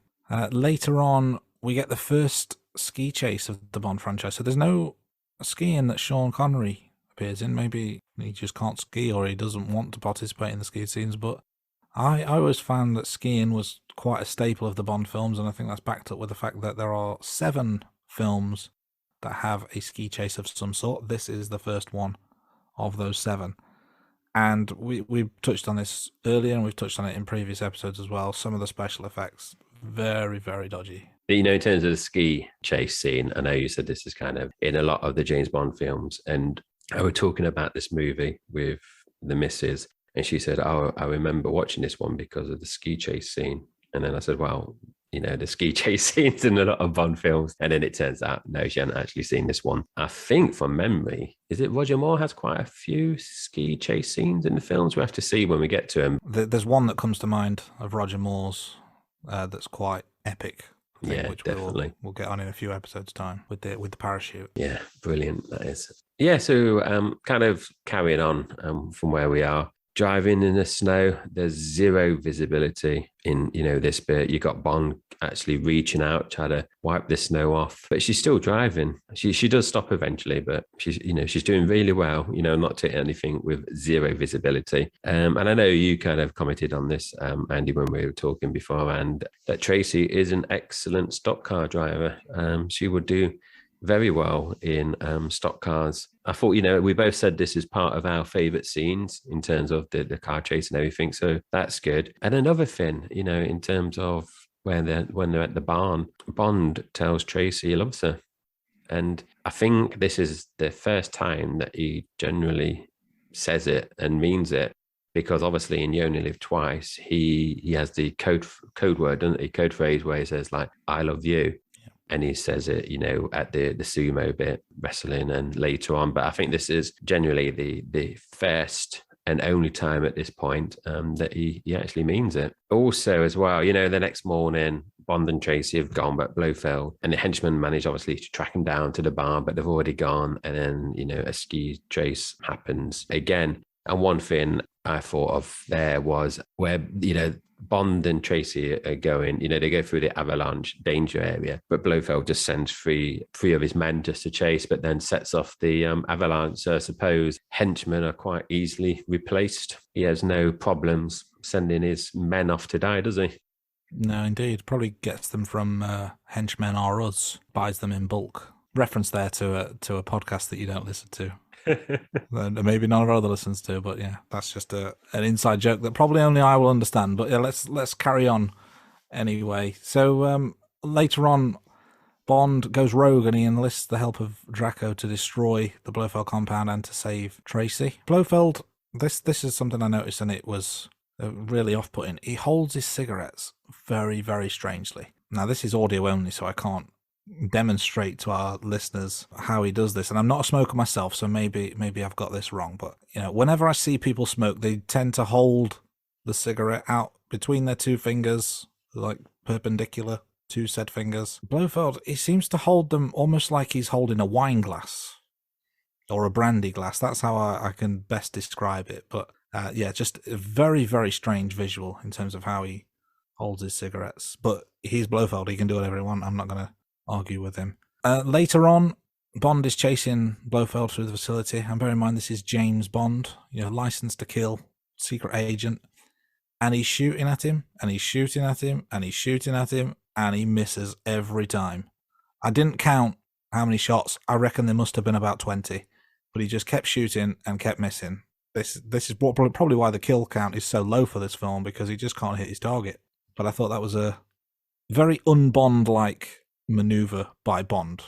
Later on, we get the first ski chase of the Bond franchise. So there's no skiing that Sean Connery appears in. Maybe he just can't ski or he doesn't want to participate in the ski scenes, but I always found that skiing was quite a staple of the Bond films, and I think that's backed up with the fact that there are 7 films that have a ski chase of some sort. This is the first one of those 7. And we touched on this earlier, and we've touched on it in previous episodes as well. Some of the special effects, very, very dodgy. In terms of the ski chase scene, I know you said this is kind of in a lot of the James Bond films, and I were talking about this movie with the missus, and she said, "Oh, I remember watching this one because of the ski chase scene." And then I said, "Well, the ski chase scenes in a lot of Bond films." And then it turns out, no, she hadn't actually seen this one. I think from memory, is it Roger Moore has quite a few ski chase scenes in the films? We have to see when we get to him. There's one that comes to mind of Roger Moore's that's quite epic. Yeah, which definitely. We'll get on in a few episodes' time with the parachute. Yeah, brilliant, that is. Yeah, so kind of carrying on from where we are. Driving in the snow, there's zero visibility in, this bit. You got Bond actually reaching out, trying to wipe the snow off, but she's still driving. She does stop eventually, but she's doing really well, not to anything with zero visibility. And I know you kind of commented on this, Andy, when we were talking beforehand, that Tracy is an excellent stock car driver. She would do very well in stock cars. I thought, we both said this is part of our favourite scenes in terms of the car chase and everything. So that's good. And another thing, in terms of when they're at the barn, Bond tells Tracy he loves her. And I think this is the first time that he generally says it and means it, because obviously in You Only Live Twice, he has the code word, doesn't he? Code phrase where he says like, "I love you." And he says it, at the sumo bit, wrestling, and later on. But I think this is generally the first and only time at this point that he actually means it. Also, as well, the next morning, Bond and Tracy have gone back Blofeld, and the henchmen manage obviously to track him down to the barn, but they've already gone. And then, a ski chase happens again. And one thing I thought of there was where, Bond and Tracy are going, they go through the avalanche danger area, but Blofeld just sends three of his men just to chase, but then sets off the avalanche. So I suppose henchmen are quite easily replaced. He has no problems sending his men off to die, does he? No, indeed. Probably gets them from Henchmen R Us, buys them in bulk. Reference there to a podcast that you don't listen to. Maybe none of our other listeners do, but yeah, that's just an inside joke that probably only I will understand. But yeah, let's carry on anyway. So later on, Bond goes rogue and he enlists the help of Draco to destroy the Blofeld compound and to save Tracy. Blofeld, this is something I noticed, and it was really off-putting. He holds his cigarettes very, very strangely. Now, this is audio only, so I can't demonstrate to our listeners how he does this. And I'm not a smoker myself, so maybe I've got this wrong. But whenever I see people smoke, they tend to hold the cigarette out between their two fingers, like perpendicular to said fingers. Blofeld, he seems to hold them almost like he's holding a wine glass or a brandy glass. That's how I can best describe it. But just a very, very strange visual in terms of how he holds his cigarettes. But he's Blofeld. He can do whatever he wants. I'm not going to argue with him. Later on, Bond is chasing Blofeld through the facility. And bear in mind, this is James Bond, licensed to kill, secret agent. And he's shooting at him, and he's shooting at him, and he's shooting at him, and he misses every time. I didn't count how many shots. I reckon there must have been about 20. But he just kept shooting and kept missing. This is probably why the kill count is so low for this film, because he just can't hit his target. But I thought that was a very un-Bond-like maneuver by Bond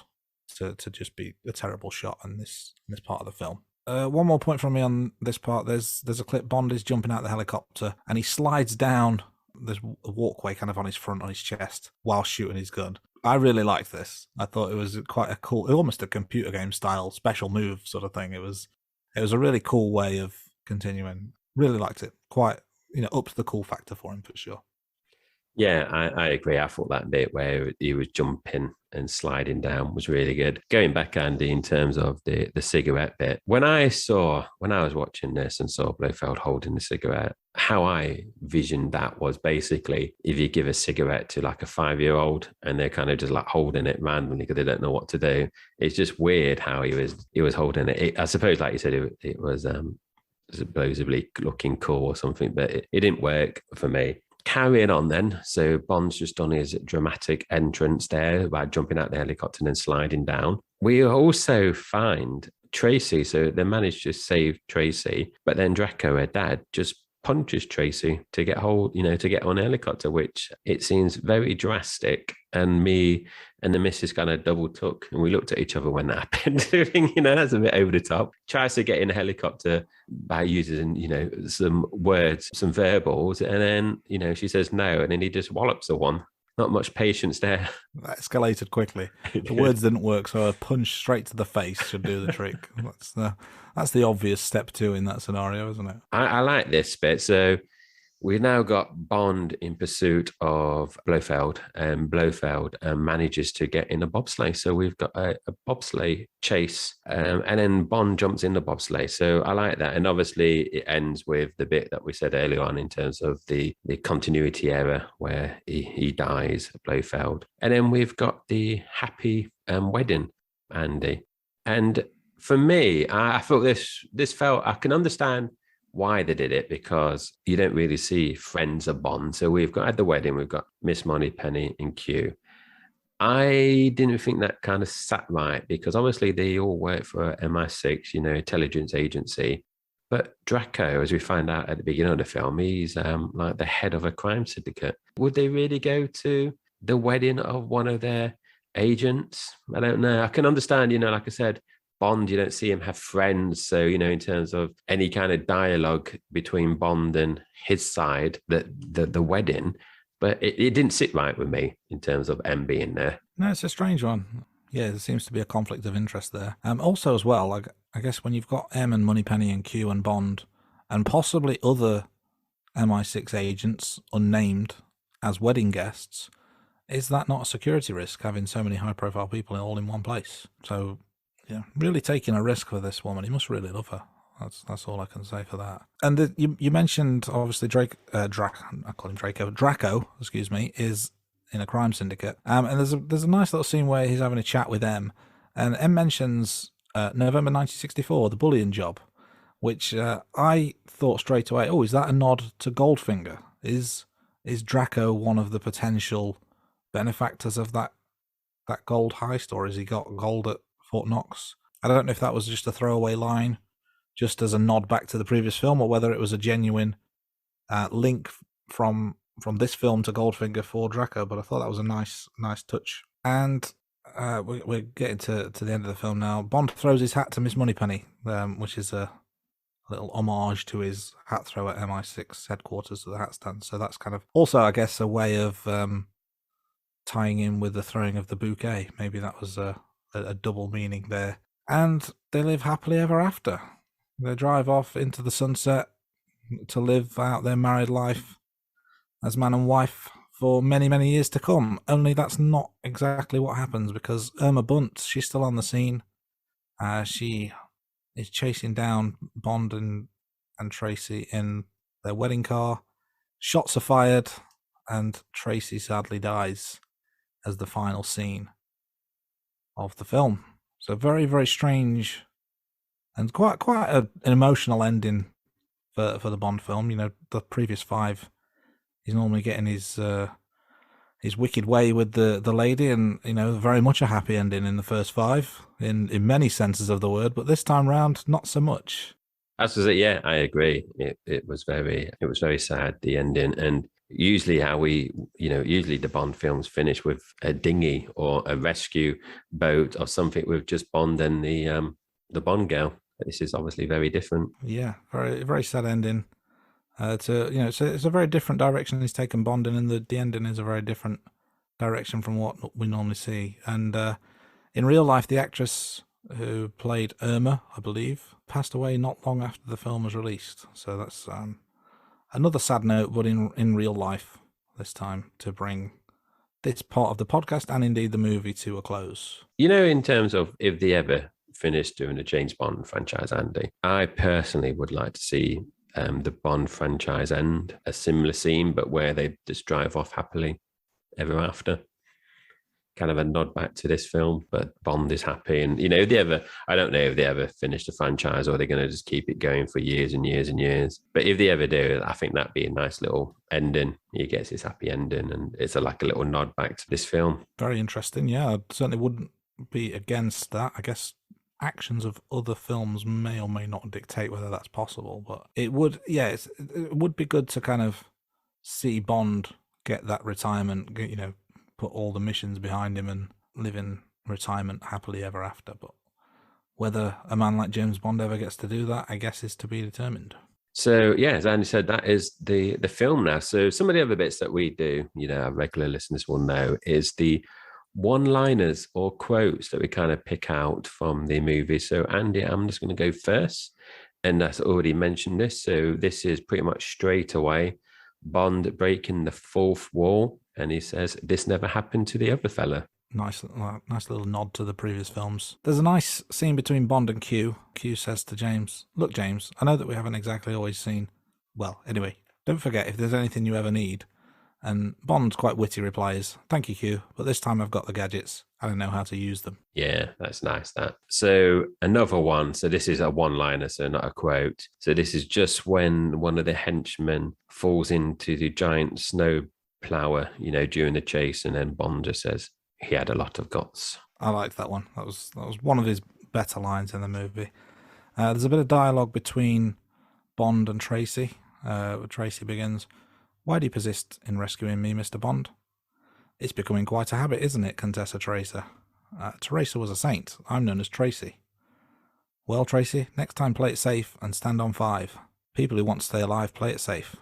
to just be a terrible shot in this part of the film. One more point from me on this part. There's a clip. Bond is jumping out the helicopter and he slides down this walkway kind of on his front, on his chest, while shooting his gun. I really liked this. I thought it was quite a cool, almost a computer game style special move sort of thing. It was a really cool way of continuing. Really liked it. Quite, upped the cool factor for him for sure. Yeah, I agree. I thought that bit where he was jumping and sliding down was really good. Going back, Andy, in terms of the cigarette bit, when I was watching this and saw Blofeld holding the cigarette, how I visioned that was basically if you give a cigarette to like a 5-year-old and they're kind of just like holding it randomly because they don't know what to do. It's just weird how he was holding it. I suppose, like you said, it was supposedly looking cool or something, but it didn't work for me. Carrying on then, so Bond's just done his dramatic entrance there by jumping out the helicopter and then sliding down. We also find Tracy, so they managed to save Tracy, but then Draco, her dad, just punches Tracy to get to get on a helicopter, which it seems very drastic. And me and the missus kind of double took and we looked at each other when that happened. That's a bit over the top. Tries to get in a helicopter by using, some words, some verbals. And then, she says no. And then he just wallops the one. Not much patience there. That escalated quickly. The words didn't work, so a punch straight to the face should do the trick. That's the obvious step 2 in that scenario, isn't it? I like this bit. So we've now got Bond in pursuit of Blofeld, and Blofeld manages to get in a bobsleigh. So we've got a bobsleigh chase, and then Bond jumps in the bobsleigh. So I like that. And obviously it ends with the bit that we said earlier on in terms of the continuity error where he dies, Blofeld. And then we've got the happy wedding, Andy. And for me, I thought this felt, I can understand why they did it, because you don't really see friends of Bond. So we've got at the wedding, we've got Miss Moneypenny and Q. I didn't think that kind of sat right, because obviously they all work for MI6, intelligence agency. But Draco, as we find out at the beginning of the film, he's like the head of a crime syndicate. Would they really go to the wedding of one of their agents? I don't know. I can understand, like I said, Bond, you don't see him have friends. So, in terms of any kind of dialogue between Bond and his side, the wedding, but it didn't sit right with me in terms of M being there. No, it's a strange one. Yeah, there seems to be a conflict of interest there. Also as well, I guess when you've got M and Moneypenny and Q and Bond and possibly other MI6 agents unnamed as wedding guests, is that not a security risk, having so many high-profile people all in one place? So, yeah, really taking a risk for this woman. He must really love her. That's all I can say for that. And you mentioned, obviously, I call him Draco, is in a crime syndicate. And there's a nice little scene where he's having a chat with M. And M mentions November 1964, the bullion job, which I thought straight away, is that a nod to Goldfinger? Is is Draco one of the potential benefactors of that gold heist, or has he got gold at Fort Knox? I don't know if that was just a throwaway line, just as a nod back to the previous film, or whether it was a genuine link from this film to Goldfinger for Draco. But I thought that was a nice touch. And we're getting to the end of the film now. Bond throws his hat to Miss Moneypenny, which is a little homage to his hat throw at MI6 headquarters to the hat stand. So that's kind of also, I guess, a way of tying in with the throwing of the bouquet. Maybe that was a double meaning there. And they live happily ever after. They drive off into the sunset to live out their married life as man and wife for many, many years to come. Only that's not exactly what happens, because Irma Bunt, she's still on the scene. She is chasing down Bond and Tracy in their wedding car. Shots are fired, and Tracy sadly dies as the final scene of the film. So very, very strange and quite an emotional ending for the Bond film. You know, the previous 5, he's normally getting his wicked way with the lady, and you know, very much a happy ending in the first 5 in many senses of the word, but this time round not so much. As was it, yeah, I agree. It was very sad, the ending, and usually usually the Bond films finish with a dinghy or a rescue boat or something with just Bond and the Bond girl. This is obviously very different. Yeah, very, very sad ending. It's a very different direction he's taken Bond in, and the ending is a very different direction from what we normally see. And in real life, the actress who played Irma, I believe, passed away not long after the film was released. So that's another sad note, but in real life this time, to bring this part of the podcast and indeed the movie to a close. You know, in terms of if they ever finished doing a James Bond franchise, Andy, I personally would like to see the Bond franchise end a similar scene, but where they just drive off happily ever after. Kind of a nod back to this film, but Bond is happy. And, you know, I don't know if they ever finish the franchise, or they're going to just keep it going for years and years and years. But if they ever do, I think that'd be a nice little ending. He gets his happy ending, and it's like a little nod back to this film. Very interesting. Yeah, I certainly wouldn't be against that. I guess actions of other films may or may not dictate whether that's possible, but it would, it would be good to kind of see Bond get that retirement, you know, put all the missions behind him and live in retirement happily ever after. But whether a man like James Bond ever gets to do that, I guess, is to be determined. So, yeah, as Andy said, that is the film now. So some of the other bits that we do, you know, our regular listeners will know, is the one-liners or quotes that we kind of pick out from the movie. So, Andy, I'm just going to go first, and that's already mentioned this. So this is pretty much straight away Bond breaking the fourth wall, and he says, "This never happened to the other fella." Nice little nod to the previous films. There's a nice scene between Bond and Q. Q says to James, "Look, James, I know that we haven't exactly always seen... Well, anyway, don't forget, if there's anything you ever need." And Bond, quite witty, replies, "Thank you, Q, but this time I've got the gadgets. I don't know how to use them." Yeah, that's nice, that. So another one. So this is a one-liner, so not a quote. So this is just when one of the henchmen falls into the giant snow plower, you know, during the chase, and then Bond just says, "He had a lot of guts." I liked that one. That was one of his better lines in the movie. There's a bit of dialogue between Bond and Tracy. Tracy begins, "Why do you persist in rescuing me, Mr. Bond? It's becoming quite a habit, isn't it, Contessa Teresa? Teresa was a saint. I'm known as Tracy." "Well, Tracy, next time play it safe and stand on 5. People who want to stay alive play it safe.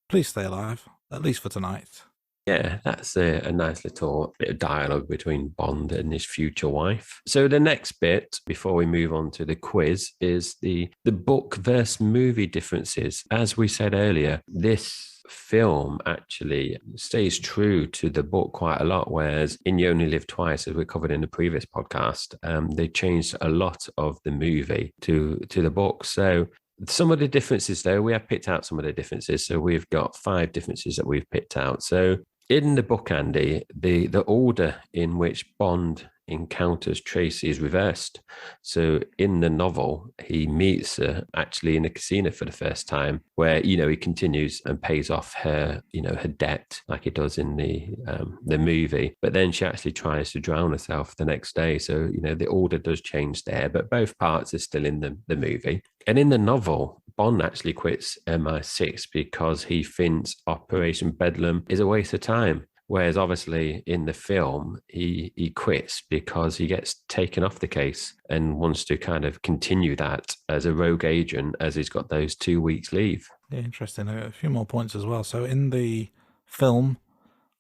Please stay alive, at least for tonight." Yeah, that's a nice little bit of dialogue between Bond and his future wife. So the next bit, before we move on to the quiz, is the book versus movie differences. As we said earlier, this film actually stays true to the book quite a lot, whereas in You Only Live Twice, as we covered in the previous podcast, they changed a lot of the movie to the book. So some of the differences, though, we have picked out some of the differences. So we've got 5 differences that we've picked out. So in the book, Andy, the order in which Bond encounters Tracy is reversed. So in the novel, he meets her actually in a casino for the first time, where, you know, he continues and pays off her, you know, her debt like he does in the movie. But then she actually tries to drown herself the next day. So, you know, the order does change there, but both parts are still in the movie. And in the novel, Bond actually quits MI6 because he thinks Operation Bedlam is a waste of time. Whereas obviously in the film, he quits because he gets taken off the case and wants to kind of continue that as a rogue agent, as he's got those 2 weeks leave. Yeah, interesting. A few more points as well. So in the film,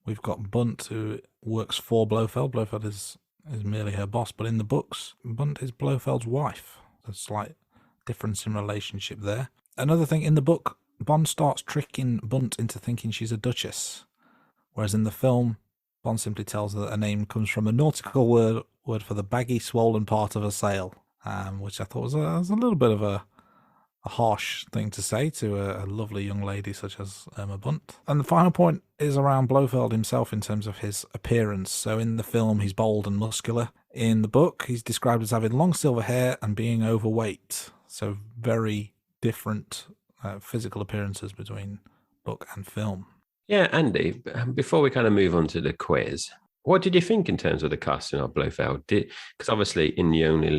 we've got Bunt, who works for Blofeld. Blofeld is merely her boss, but in the books, Bunt is Blofeld's wife. There's a slight difference in relationship there. Another thing, in the book, Bond starts tricking Bunt into thinking she's a duchess, whereas in the film, Bond simply tells her that her name comes from a nautical word for the baggy, swollen part of a sail, which I thought was a little bit of a harsh thing to say to a lovely young lady such as Irma Bunt. And the final point is around Blofeld himself in terms of his appearance. So in the film, he's bold and muscular. In the book, he's described as having long silver hair and being overweight. So very different physical appearances between book and film. Yeah, Andy, before we kind of move on to the quiz, what did you think in terms of the casting of Blofeld? Because obviously in You Only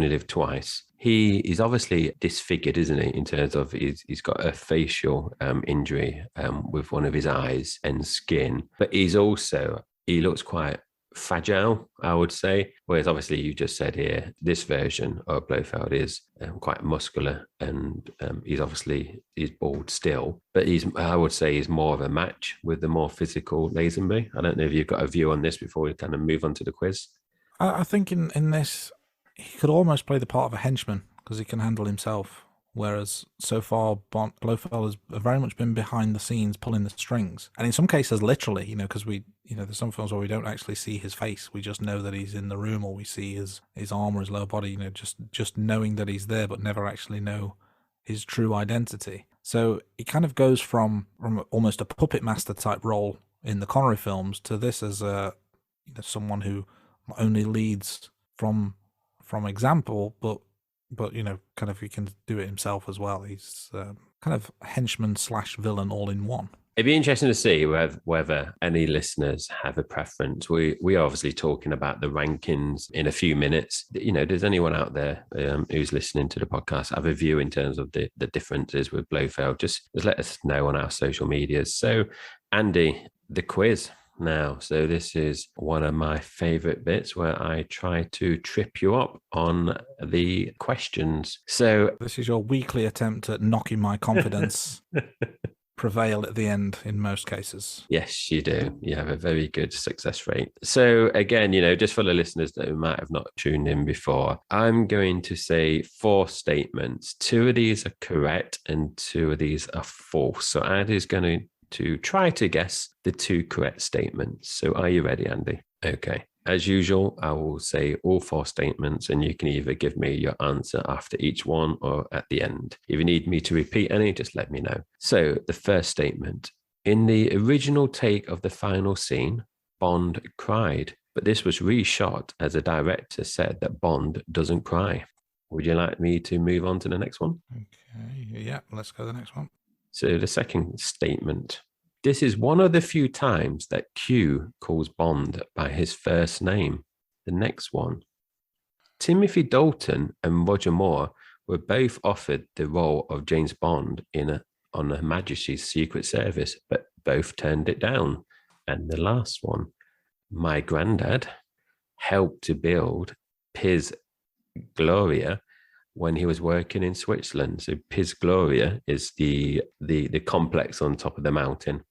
Live Twice, he's obviously disfigured, isn't he, in terms of he's got a facial injury with one of his eyes and skin, but he looks quite fragile, I would say. Whereas obviously you just said here, this version of Blofeld is quite muscular, and he's bald still, but I would say he's more of a match with the more physical Lazenby. I don't know if you've got a view on this before we kind of move on to the quiz. I think in this, he could almost play the part of a henchman because he can handle himself. Whereas so far, Blofeld has very much been behind the scenes, pulling the strings, and in some cases, literally, you know, because there's some films where we don't actually see his face; we just know that he's in the room, or we see his arm or his lower body, you know, just knowing that he's there, but never actually know his true identity. So it kind of goes from almost a puppet master type role in the Connery films to this as someone who not only leads from example, but you know, kind of he can do it himself as well. He's kind of henchman / villain all in one. It'd be interesting to see whether any listeners have a preference. We are obviously talking about the rankings in a few minutes. You know, does anyone out there who's listening to the podcast have a view in terms of the differences with Blofeld? Just let us know on our social medias. So, Andy, the quiz now. So this is one of my favorite bits where I try to trip you up on the questions. So this is your weekly attempt at knocking my confidence prevail at the end in most cases. Yes, you do. You have a very good success rate. So again, you know, just for the listeners that might have not tuned in before, I'm going to say 4 statements. 2 of these are correct and 2 of these are false. So Andy's going to try to guess the 2 correct statements. So are you ready, Andy? Okay. As usual, I will say all 4 statements and you can either give me your answer after each one or at the end. If you need me to repeat any, just let me know. So the first statement, in the original take of the final scene, Bond cried, but this was reshot as a director said that Bond doesn't cry. Would you like me to move on to the next one? Okay, yeah, let's go to the next one. So the second statement, this is one of the few times that Q calls Bond by his first name. The next one, Timothy Dalton and Roger Moore were both offered the role of James Bond on Her Majesty's Secret Service, but both turned it down. And the last one, my granddad helped to build Piz Gloria when he was working in Switzerland. So Piz Gloria is the complex on top of the mountain,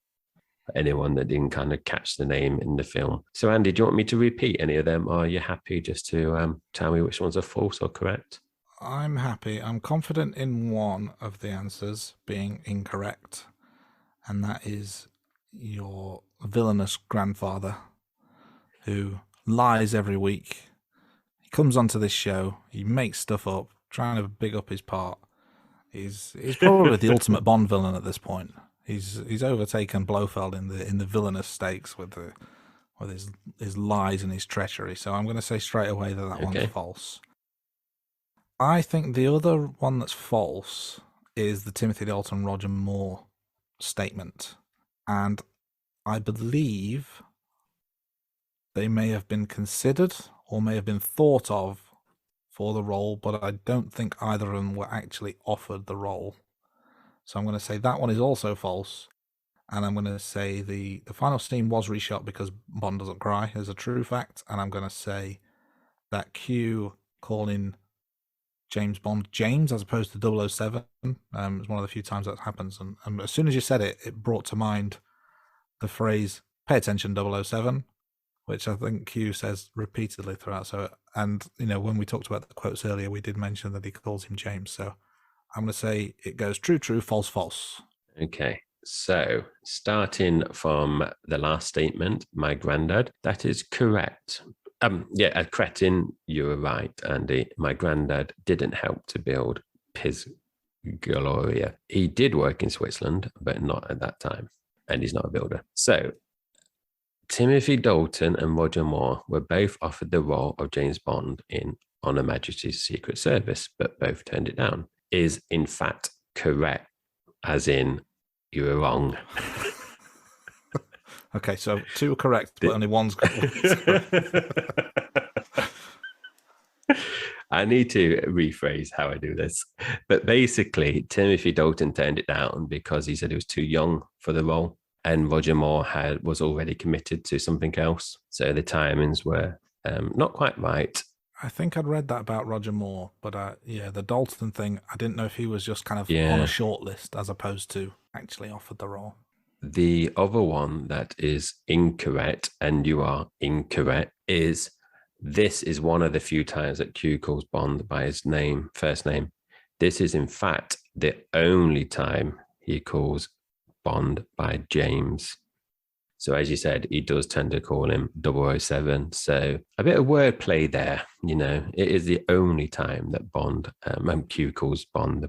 for anyone that didn't kind of catch the name in the film. So Andy, do you want me to repeat any of them, or are you happy just to tell me which ones are false or correct? I'm happy. I'm confident in one of the answers being incorrect, and that is your villainous grandfather who lies every week. He comes onto this show, he makes stuff up, trying to big up his part. He's probably the ultimate Bond villain at this point. He's overtaken Blofeld in the villainous stakes with with his lies and his treachery. So I'm going to say straight away that Okay. one's false. I think the other one that's false is the Timothy Dalton Roger Moore statement. And I believe they may have been considered or may have been thought of for the role, but I don't think either of them were actually offered the role. So I'm going to say that one is also false. And I'm going to say the final scene was reshot because Bond doesn't cry is a true fact. And I'm going to say that Q calling James Bond James as opposed to 007 is one of the few times that happens. And as soon as you said it, it brought to mind the phrase, pay attention 007, which I think Q says repeatedly throughout. So, and, you know, when we talked about the quotes earlier, we did mention that he calls him James. So I'm going to say it goes true, true, false, false. Okay. So starting from the last statement, my granddad, that is correct. A cretin, you were right, Andy. My granddad didn't help to build Piz Gloria. He did work in Switzerland, but not at that time. And he's not a builder. So Timothy Dalton and Roger Moore were both offered the role of James Bond on Her Majesty's Secret Service, but both turned it down. Is in fact correct, as in you were wrong. Okay, so two are correct, but only one's correct. I need to rephrase how I do this. But basically, Timothy Dalton turned it down because he said he was too young for the role. And Roger Moore was already committed to something else. So the timings were not quite right. I think I'd read that about Roger Moore, but the Dalton thing, I didn't know if he was just kind of on a short list as opposed to actually offered the role. The other one that is incorrect, and you are incorrect, is this is one of the few times that Q calls Bond by his name, first name. This is, in fact, the only time he calls Bond by James. So as you said, he does tend to call him 007. So a bit of wordplay there, you know. It is the only time that Bond, Q calls Bond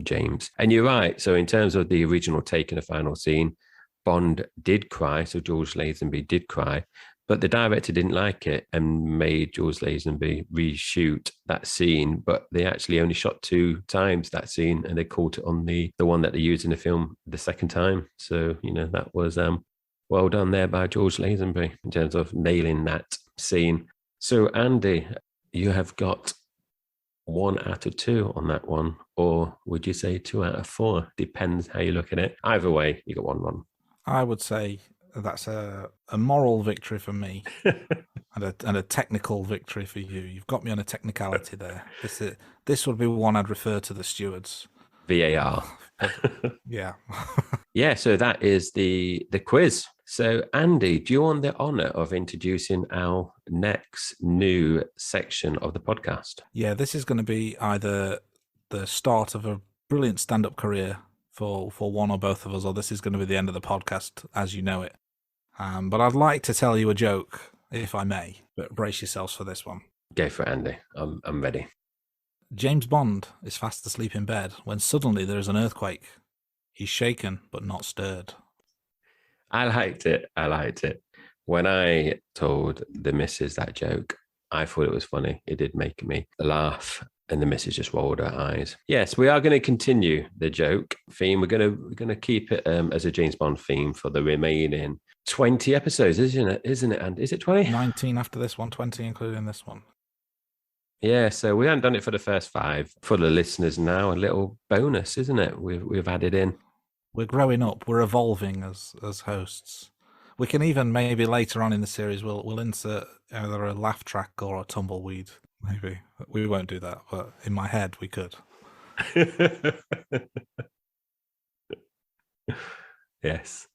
James. And you're right. So in terms of the original take in the final scene, Bond did cry. So George Lazenby did cry. But the director didn't like it and made George Lazenby reshoot that scene. But they actually only shot 2 times that scene, and they caught it on the one that they used in the film the second time. So, you know, that was well done there by George Lazenby in terms of nailing that scene. So, Andy, you have got 1 out of 2 on that one, or would you say 2 out of 4? Depends how you look at it. Either way, you got 1 wrong. I would say that's a moral victory for me and a technical victory for you. You've got me on a technicality there. This would be one I'd refer to the stewards. VAR. Yeah. Yeah, so that is the quiz. So, Andy, do you want the honor of introducing our next new section of the podcast? Yeah, this is going to be either the start of a brilliant stand-up career for one or both of us, or this is going to be the end of the podcast as you know it. But I'd like to tell you a joke, if I may, but brace yourselves for this one. Go for it, Andy. I'm ready. James Bond is fast asleep in bed when suddenly there is an earthquake. He's shaken but not stirred. I liked it. When I told the missus that joke, I thought it was funny. It did make me laugh, and the missus just rolled her eyes. Yes, we are going to continue the joke theme. We're going to keep it as a James Bond theme for the remaining 20 episodes, isn't it? And is it 20? 19 after this one, 20 including this one. Yeah, so we haven't done it for the first 5. For the listeners now, a little bonus, isn't it? We've added in. We're growing up. We're evolving as hosts. We can even maybe later on in the series we'll insert either a laugh track or a tumbleweed. Maybe we won't do that, but in my head we could. Yes.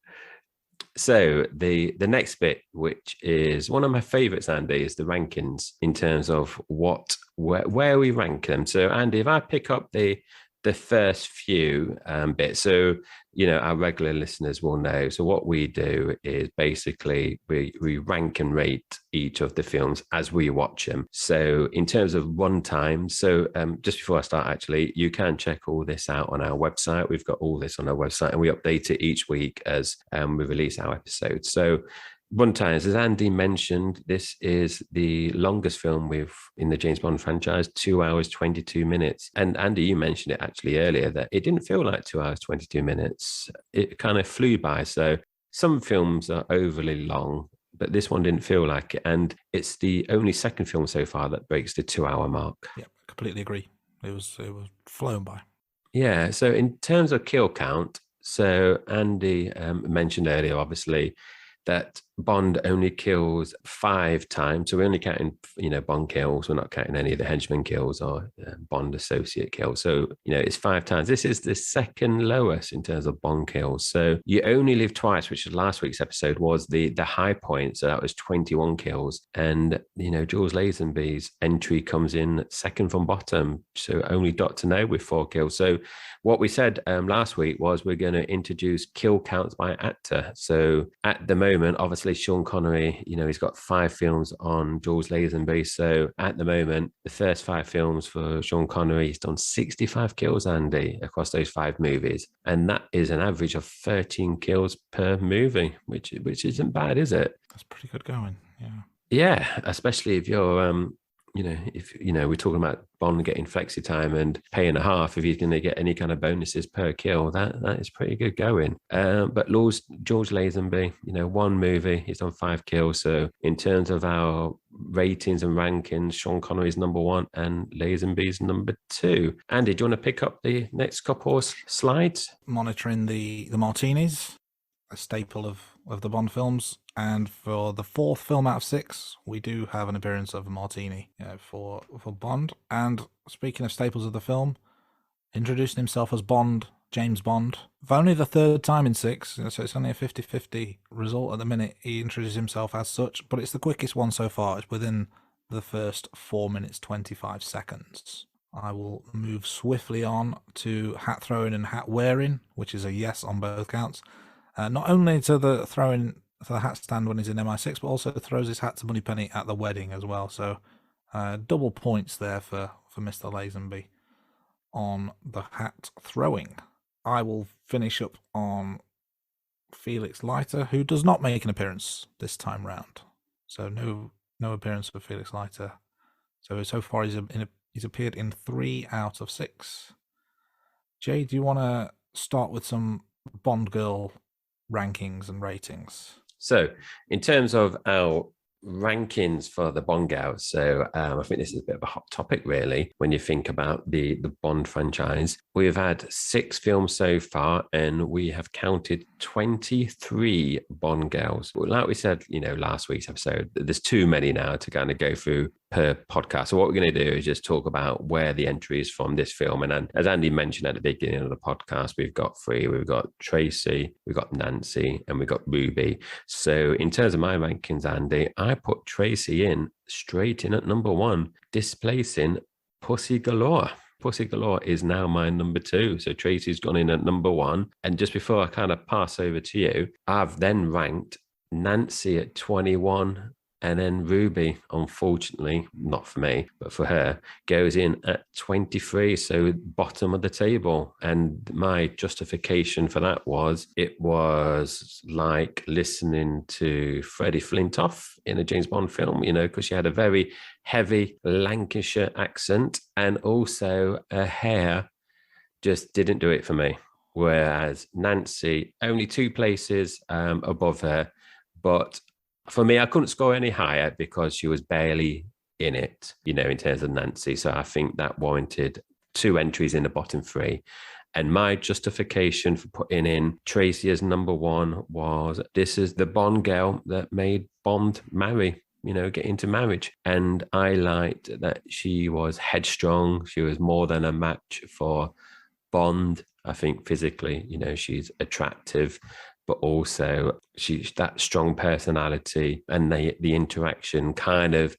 So the next bit, which is one of my favorites, Andy, is the rankings in terms of where we rank them. So, Andy, if I pick up the first few bits, so you know our regular listeners will know. So what we do is basically we rank and rate each of the films as we watch them. So in terms of runtime, so just before I start, actually, you can check all this out on our website. We've got all this on our website, and we update it each week as we release our episodes. So runtimes, as Andy mentioned, this is the longest film in the James Bond franchise, 2 hours, 22 minutes. And Andy, you mentioned it actually earlier that it didn't feel like 2 hours, 22 minutes. It kind of flew by. So some films are overly long, but this one didn't feel like it. And it's the only second film so far that breaks the 2 hour mark. Yeah, completely agree. It was flown by. Yeah. So in terms of kill count, so Andy mentioned earlier, obviously, that Bond only kills 5 times. So we're only counting, Bond kills. We're not counting any of the henchman kills or Bond associate kills. So, it's 5 times. This is the second lowest in terms of Bond kills. So you only live twice, which is last week's episode was the high point. So that was 21 kills. And, George Lazenby's entry comes in second from bottom. So only Dr. No with 4 kills. So what we said last week was we're going to introduce kill counts by actor. So at the moment, obviously, Sean Connery, he's got 5 films on George Lazenby. So at the moment, the first 5 films for Sean Connery, he's done 65 kills, Andy, across those 5 movies. And that is an average of 13 kills per movie, which isn't bad, is it? That's pretty good going, yeah. Yeah, especially if you're, we're talking about Bond getting flexi time and paying a half if he's going to get any kind of bonuses per kill, that is pretty good going. But George Lazenby, 1 movie, he's done 5 kills. So in terms of our ratings and rankings, Sean Connery's number 1 and Lazenby's number 2. Andy, do you want to pick up the next couple of slides? Monitoring the martinis, a staple of the Bond films. And for the 4th film out of 6, we do have an appearance of a martini for Bond. And speaking of staples of the film, introducing himself as Bond, James Bond, for only the 3rd time in 6, so it's only a 50-50 result at the minute, he introduces himself as such, but it's the quickest one so far. It's within the first 4 minutes, 25 seconds. I will move swiftly on to hat throwing and hat wearing, which is a yes on both counts. Not only to the throwing to the hat stand when he's in MI6, but also throws his hat to Moneypenny at the wedding as well. So double points there for Mr. Lazenby on the hat throwing. I will finish up on Felix Leiter, who does not make an appearance this time round. So no appearance for Felix Leiter. So far he's appeared in 3 out of 6. Jay, do you want to start with some Bond girl rankings and ratings? So in terms of our rankings for the Bond girls, so I think this is a bit of a hot topic, really, when you think about the Bond franchise. We've had 6 films so far, and we have counted 23 Bond girls. Like we said, last week's episode, there's too many now to kind of go through per podcast. So what we're going to do is just talk about where the entry is from this film. And then, as Andy mentioned at the beginning of the podcast, we've got 3. We've got Tracy, we've got Nancy, and we've got Ruby. So in terms of my rankings, Andy, I put Tracy straight in at number 1, displacing Pussy Galore. Pussy Galore is now my number 2. So Tracy's gone in at number 1. And just before I kind of pass over to you, I've then ranked Nancy at 21. And then Ruby, unfortunately, not for me, but for her, goes in at 23, so bottom of the table. And my justification for that was, it was like listening to Freddie Flintoff in a James Bond film, because she had a very heavy Lancashire accent, and also her hair just didn't do it for me. Whereas Nancy, only 2 places above her, but for me, I couldn't score any higher because she was barely in it, in terms of Nancy. So I think that warranted 2 entries in the bottom 3. And my justification for putting in Tracy as number 1 was, this is the Bond girl that made Bond marry, get into marriage. And I liked that she was headstrong. She was more than a match for Bond. I think physically, she's attractive, but also she's that strong personality, and the interaction kind of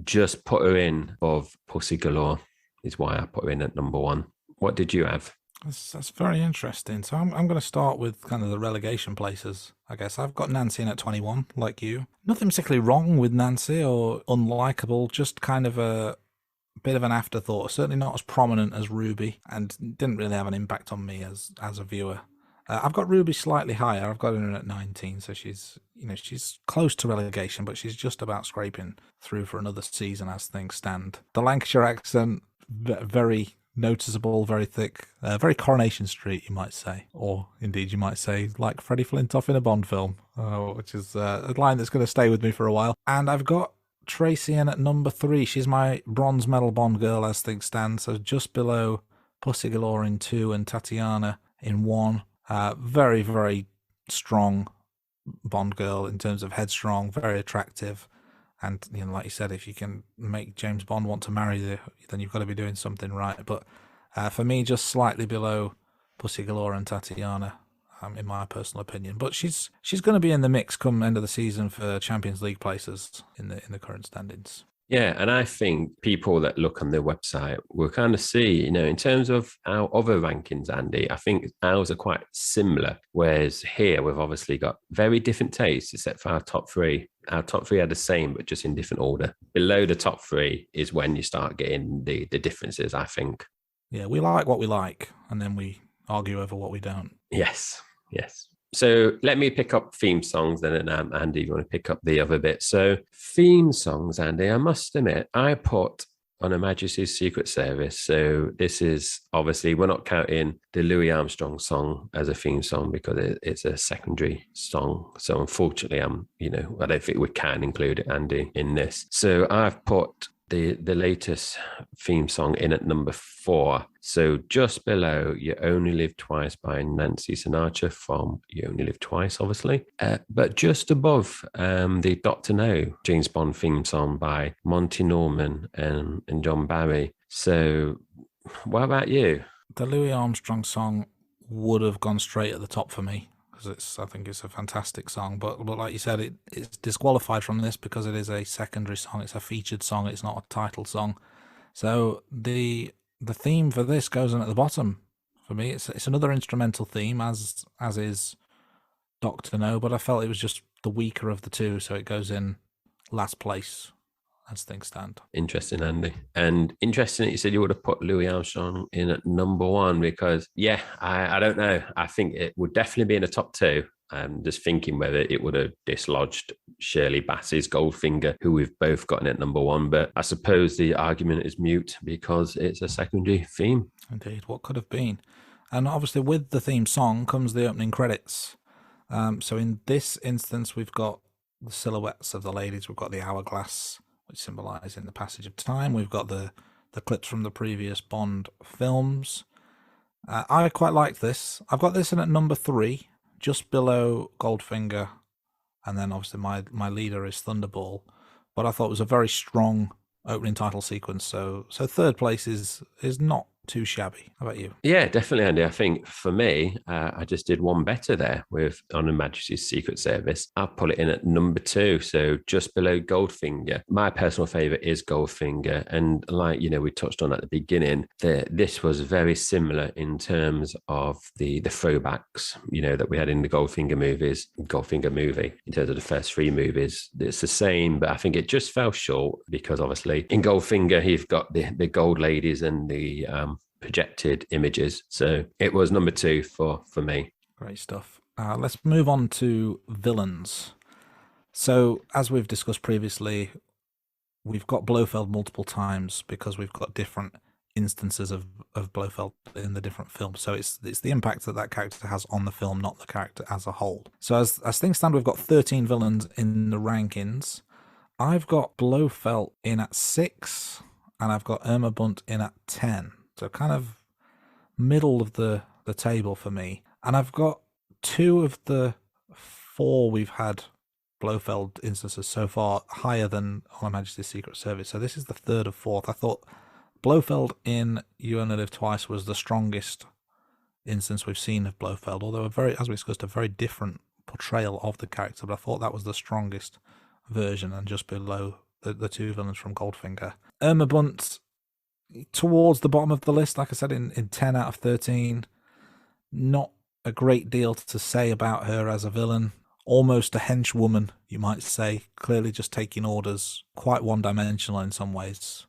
just put her in above Pussy Galore, is why I put her in at number 1. What did you have? That's very interesting. So I'm going to start with kind of the relegation places, I guess. I've got Nancy in at 21, like you. Nothing particularly wrong with Nancy or unlikable, just kind of a bit of an afterthought. Certainly not as prominent as Ruby, and didn't really have an impact on me as a viewer. I've got Ruby slightly higher. I've got her in at 19, so she's close to relegation, but she's just about scraping through for another season as things stand. The Lancashire accent, very noticeable, very thick, very Coronation Street, you might say, or indeed you might say like Freddie Flintoff in a Bond film, which is a line that's going to stay with me for a while. And I've got Tracy in at number 3. She's my bronze medal Bond girl as things stand, so just below Pussy Galore in 2 and Tatiana in 1. Very, very strong Bond girl in terms of headstrong, very attractive. And, like you said, if you can make James Bond want to marry you, then you've got to be doing something right. But for me, just slightly below Pussy Galore and Tatiana, in my personal opinion. But she's going to be in the mix come end of the season for Champions League places in the current standings. Yeah, and I think people that look on their website will kind of see, in terms of our other rankings, Andy, I think ours are quite similar, whereas here we've obviously got very different tastes, except for our top 3. Our top 3 are the same, but just in different order. Below the top 3 is when you start getting the differences, I think. Yeah, we like what we like, and then we argue over what we don't. Yes. So let me pick up theme songs then, and Andy, you want to pick up the other bit. So theme songs, Andy, I must admit, I put on Her Majesty's Secret Service. So this is obviously, we're not counting the Louis Armstrong song as a theme song because it's a secondary song. So unfortunately, I don't think we can include it, Andy, in this. So I've put the latest theme song in at number 4. So just below You Only Live Twice by Nancy Sinatra from You Only Live Twice, obviously. But just above the Dr. No James Bond theme song by Monty Norman and John Barry. So what about you? The Louis Armstrong song would have gone straight at the top for me, because I think it's a fantastic song. But like you said, it's disqualified from this because it is a secondary song. It's a featured song. It's not a title song. So the theme for this goes in at the bottom for me. It's another instrumental theme, as is Dr. No, but I felt it was just the weaker of the two, so it goes in last place as things stand. Interesting, Andy. And interesting that you said you would have put Louis Armstrong in at number 1 because, I don't know. I think it would definitely be in the top 2. I'm just thinking whether it would have dislodged Shirley Bassey's Goldfinger, who we've both gotten at number 1. But I suppose the argument is mute because it's a secondary theme. Indeed, what could have been. And obviously with the theme song comes the opening credits. So in this instance, we've got the silhouettes of the ladies. We've got the hourglass, which symbolises the passage of time. We've got the clips from the previous Bond films. I quite like this. I've got this in at number 3, just below Goldfinger, and then obviously my leader is Thunderball. But I thought it was a very strong opening title sequence. So third place is not too shabby. How about you? Yeah, definitely, Andy. I think for me, I just did one better there with On Her Majesty's Secret Service. I'll put it in at number 2, so just below Goldfinger. My personal favourite is Goldfinger, and like we touched on at the beginning, this was very similar in terms of the throwbacks, that we had in the Goldfinger movie. In terms of the first 3 movies, it's the same, but I think it just fell short because obviously in Goldfinger you've got the gold ladies and the projected images. So it was number 2 for me. Great stuff. Let's move on to villains. So as we've discussed previously, we've got Blofeld multiple times because we've got different instances of Blofeld in the different films. So it's the impact that character has on the film, not the character as a whole. So as things stand, we've got 13 villains in the rankings. I've got Blofeld in at 6, and I've got Irma Bunt in at 10. So kind of middle of the table for me. And I've got 2 of the 4 we've had Blofeld instances so far higher than On Her Majesty's Secret Service. So this is the 3rd of 4th. I thought Blofeld in You Only Live Twice was the strongest instance we've seen of Blofeld, although as we discussed, a very different portrayal of the character. But I thought that was the strongest version, and just below the 2 villains from Goldfinger. Irma Bunt towards the bottom of the list, like I said, in 10 out of 13. Not a great deal to say about her as a villain. Almost a henchwoman, you might say. Clearly just taking orders. Quite one-dimensional in some ways.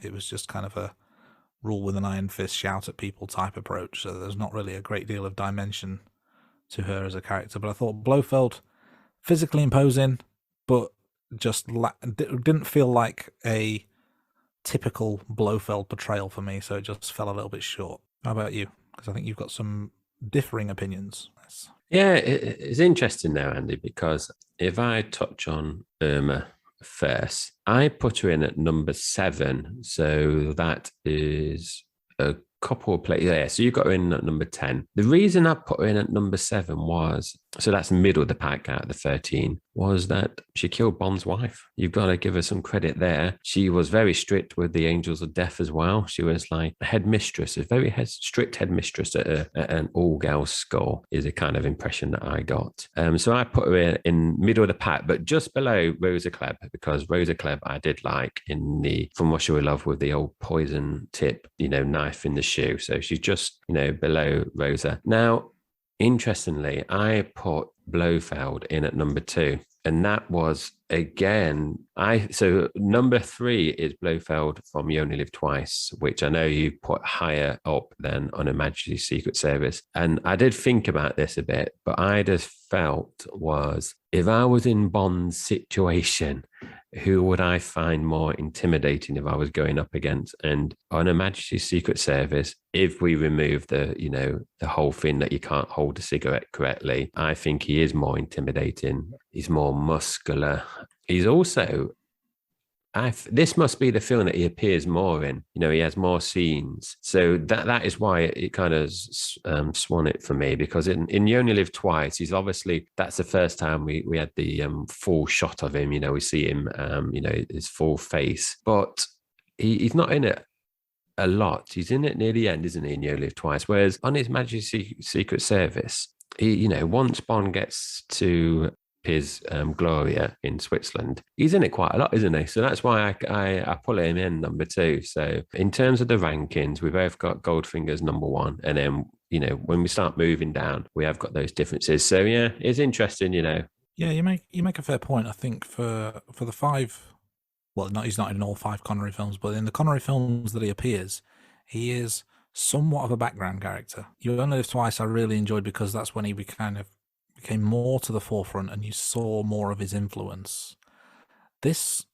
It was just kind of a rule with an iron fist, shout at people type approach. So there's not really a great deal of dimension to her as a character. But I thought Blofeld, physically imposing, but just didn't feel like a typical Blofeld portrayal for me, so it just fell a little bit short. How about you? Because I think you've got some differing opinions. Yeah, it's interesting now, Andy, because if I touch on Irma first, I put her in at number 7. So that is a couple of places. Yeah, so you got her in at number 10. The reason I put her in at number 7 was, so that's middle of the pack out of the 13, was that she killed Bond's wife. You've got to give her some credit there. She was very strict with the Angels of Death as well. She was like a headmistress, a very strict headmistress at an all-girls school, is a kind of impression that I got. So I put her in middle of the pack, but just below Rosa Klebb, because Rosa Klebb I did like in the From Russia with Love with the old poison tip, knife in the shoe. So she's just, below Rosa. Now, interestingly, I put Blofeld in at number 2, and that was again, so number 3 is Blofeld from You Only Live Twice, which I know you put higher up than on Her Majesty's Secret Service. And I did think about this a bit, but I just felt was, if I was in Bond's situation, who would I find more intimidating if I was going up against? And on Her Majesty's Secret Service, if we remove the whole thing that you can't hold a cigarette correctly, I think he is more intimidating. He's more muscular. He's also, this must be the film that he appears more in. He has more scenes. So that is why it kind of swung it for me, because in You Only Live Twice, he's obviously, that's the first time we had the full shot of him. We see him, his full face. But he's not in it a lot. He's in it near the end, isn't he, in You Only Live Twice? Whereas on His Majesty's Secret Service, he, once Bond gets to his Gloria in Switzerland, he's in it quite a lot, isn't he? So that's why I pull him in number 2. So in terms of the rankings, we both got Goldfinger's number 1, and then when we start moving down, we have got those differences. So yeah, it's interesting. Yeah, you make a fair point. I think for the 5, well, he's not in all 5 Connery films, but in the Connery films that he appears, he is somewhat of a background character. You Only Live Twice I really enjoyed, because that's when he became more to the forefront and you saw more of his influence. This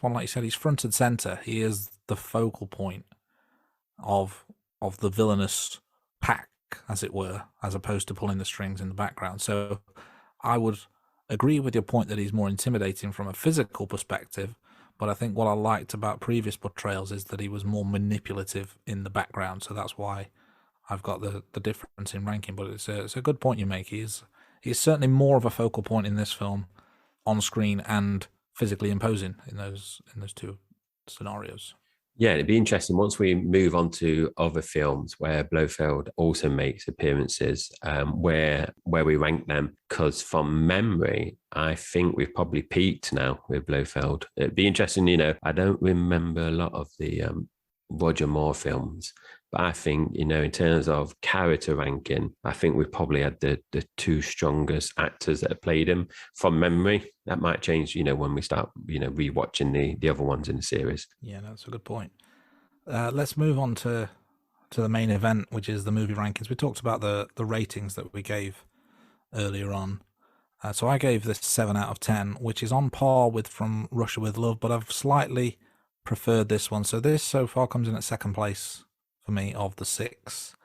one, like you said, he's front and center. He is the focal point of the villainous pack, as it were, as opposed to pulling the strings in the background. So I would agree with your point that he's more intimidating from a physical perspective, but I think what I liked about previous portrayals is that he was more manipulative in the background. So that's why I've got the difference in ranking. But it's a good point you make. He's certainly more of a focal point in this film, on screen and physically imposing in those 2 scenarios. Yeah, it'd be interesting once we move on to other films where Blofeld also makes appearances, where we rank them. Because from memory, I think we've probably peaked now with Blofeld. It'd be interesting, I don't remember a lot of the Roger Moore films. But I think, in terms of character ranking, I think we've probably had the 2 strongest actors that have played him from memory. That might change, when we start, rewatching the other ones in the series. Yeah, that's a good point. Let's move on to the main event, which is the movie rankings. We talked about the ratings that we gave earlier on. So I gave this 7 out of 10, which is on par with From Russia with Love, but I've slightly preferred this one. So this so far comes in at 2nd place for me of the 6.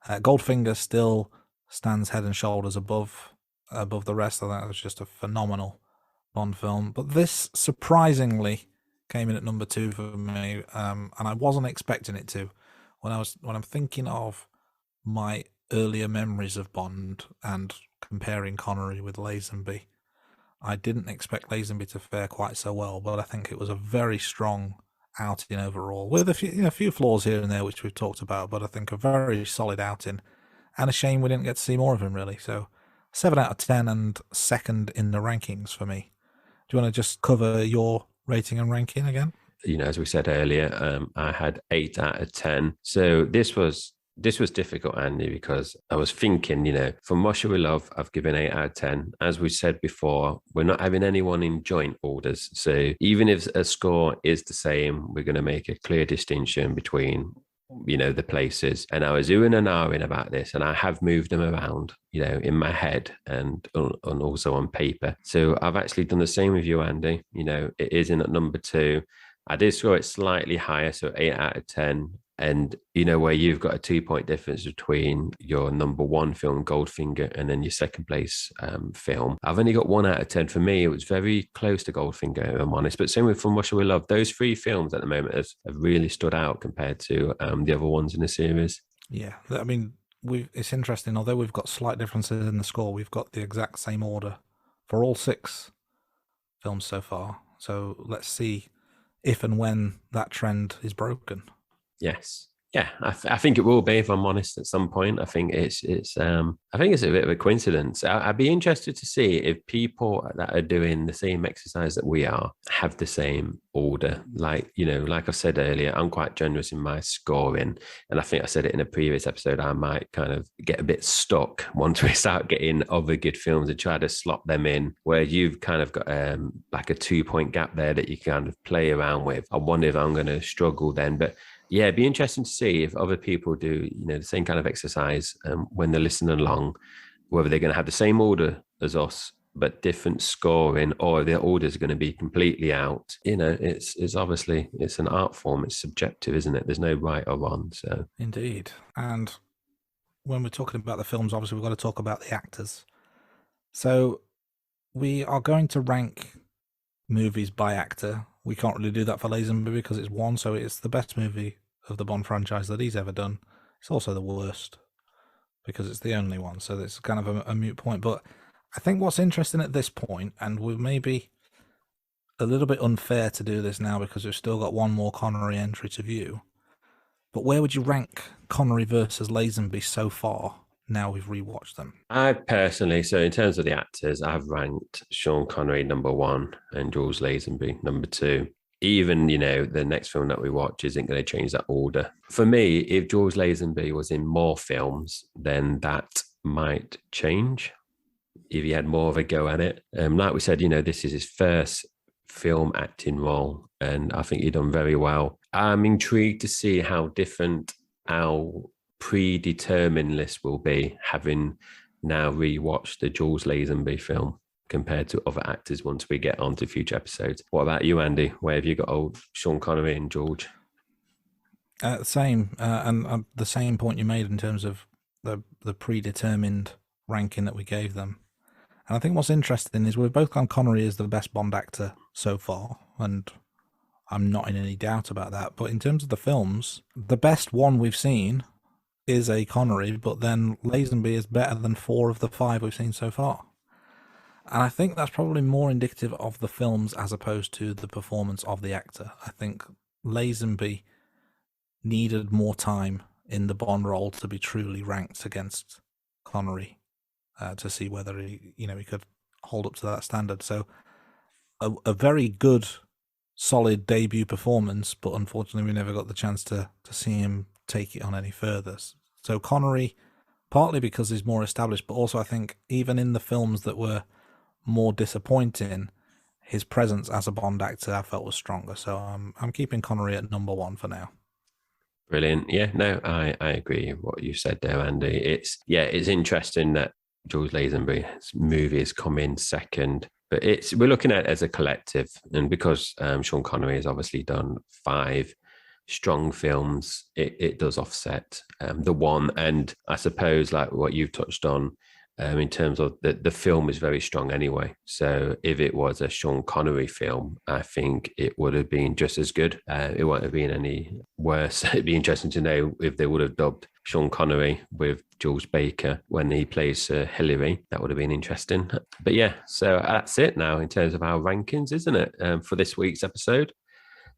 Goldfinger still stands head and shoulders above the rest. I think it was just a phenomenal Bond film. But this surprisingly came in at number 2 for me, and I wasn't expecting it to. When I'm thinking of my earlier memories of Bond and comparing Connery with Lazenby, I didn't expect Lazenby to fare quite so well. But I think it was a very strong outing overall, with a few flaws here and there which we've talked about, but I think a very solid outing, and a shame we didn't get to see more of him, really. So 7 out of 10 and 2nd in the rankings for me. Do you want to just cover your rating and ranking again? As we said earlier, I had 8 out of 10. So this was difficult, Andy, because I was thinking, From Russia with Love, I've given 8 out of 10. As we said before, we're not having anyone in joint orders. So even if a score is the same, we're going to make a clear distinction between the places. And I was oohing and ahhing about this, and I have moved them around, in my head and also on paper. So I've actually done the same with you, Andy. It is in at number 2. I did score it slightly higher, so 8 out of 10. And where you've got a 2-point difference between your number 1 film, Goldfinger, and then your second place film. I've only got 1 out of 10. For me, it was very close to Goldfinger, if I'm honest. But same with From Russia With Love. Those 3 films at the moment have really stood out compared to the other ones in the series. Yeah, I mean, it's interesting. Although we've got slight differences in the score, we've got the exact same order for all 6 films so far. So let's see if and when that trend is broken. Yes. Yeah, I think it will be, if I'm honest, at some point. I think it's a bit of a coincidence. I'd be interested to see if people that are doing the same exercise that we are have the same order. Like I said earlier, I'm quite generous in my scoring, and I think I said it in a previous episode. I might kind of get a bit stuck once we start getting other good films and try to slot them in, where you've kind of got like a 2-point gap there that you kind of play around with. I wonder if I'm going to struggle then, but yeah, it'd be interesting to see if other people do, the same kind of exercise when they're listening along, whether they're going to have the same order as us, but different scoring, or their orders are going to be completely out. It's obviously, it's an art form. It's subjective, isn't it? There's no right or wrong. So Indeed. And when we're talking about the films, obviously we've got to talk about the actors. So we are going to rank movies by actor. We can't really do that for Lazenby because it's 1, so it's the best movie of the Bond franchise that he's ever done. It's also the worst because it's the only one, so it's kind of a moot point. But I think what's interesting at this point, and we may be a little bit unfair to do this now because we've still got one more Connery entry to view, but where would you rank Connery versus Lazenby so far? Now we've rewatched them. I personally, so in terms of the actors, I've ranked Sean Connery number 1 and George Lazenby number 2. Even, the next film that we watch isn't going to change that order. For me, if George Lazenby was in more films, then that might change if he had more of a go at it. Like we said, this is his first film acting role, and I think he's done very well. I'm intrigued to see how different our predetermined list will be, having now rewatched the George Lazenby film compared to other actors once we get on to future episodes. What about you, Andy? Where have you got old Sean Connery and George? Same, and the same point you made in terms of the predetermined ranking that we gave them. And I think what's interesting is we've both gone Connery as the best Bond actor so far, and I'm not in any doubt about that. But in terms of the films, the best one we've seen is a Connery, but then Lazenby is better than 4 of the 5 we've seen so far. And I think that's probably more indicative of the films as opposed to the performance of the actor. I think Lazenby needed more time in the Bond role to be truly ranked against Connery to see whether he could hold up to that standard. So a very good, solid debut performance, but unfortunately we never got the chance to see him take it on any further. So Connery, partly because he's more established, but also I think even in the films that were more disappointing, his presence as a Bond actor I felt was stronger. So I'm keeping Connery at number 1 for now. Brilliant. Yeah, no, I agree with what you said there, Andy. It's interesting that George Lazenby's movie has come in second, but we're looking at it as a collective, and because Sean Connery has obviously done 5 strong films, it does offset the one. And I suppose, like what you've touched on, in terms of the film is very strong anyway. So if it was a Sean Connery film, I think it would have been just as good. It won't have been any worse. It'd be interesting to know if they would have dubbed Sean Connery with Jules Baker when he plays Hillary. That would have been interesting. But yeah, so that's it now in terms of our rankings, isn't it, for this week's episode?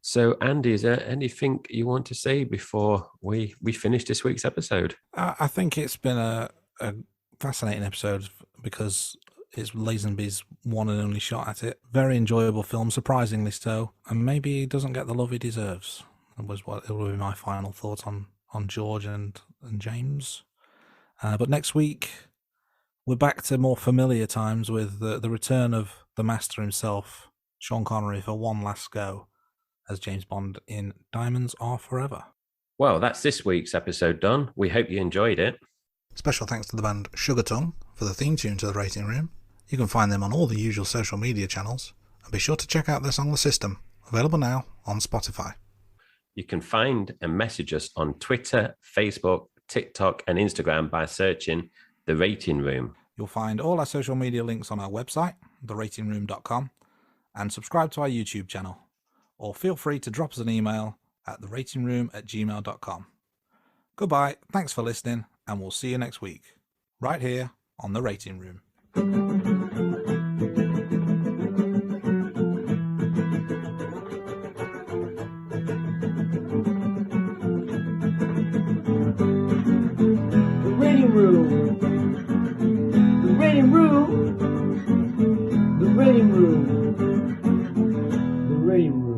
So, Andy, is there anything you want to say before we finish this week's episode? I think it's been a fascinating episode because it's Lazenby's one and only shot at it. Very enjoyable film, surprisingly so, and maybe he doesn't get the love he deserves. That was it will be my final thoughts on George and James. But next week we're back to more familiar times with the return of the master himself, Sean Connery, for one last go as James Bond in Diamonds Are Forever. Well, that's this week's episode done. We hope you enjoyed it. Special thanks to the band Sugar Tongue for the theme tune to The Rating Room. You can find them on all the usual social media channels, and be sure to check out their song The System, available now on Spotify. You can find and message us on Twitter, Facebook, TikTok, and Instagram by searching The Rating Room. You'll find all our social media links on our website, theratingroom.com, and subscribe to our YouTube channel. Or feel free to drop us an email at theratingroom@gmail.com. Goodbye, thanks for listening, and we'll see you next week, right here on The Rating Room. The Rating Room. The Rating Room. The Rating Room. The Rating Room.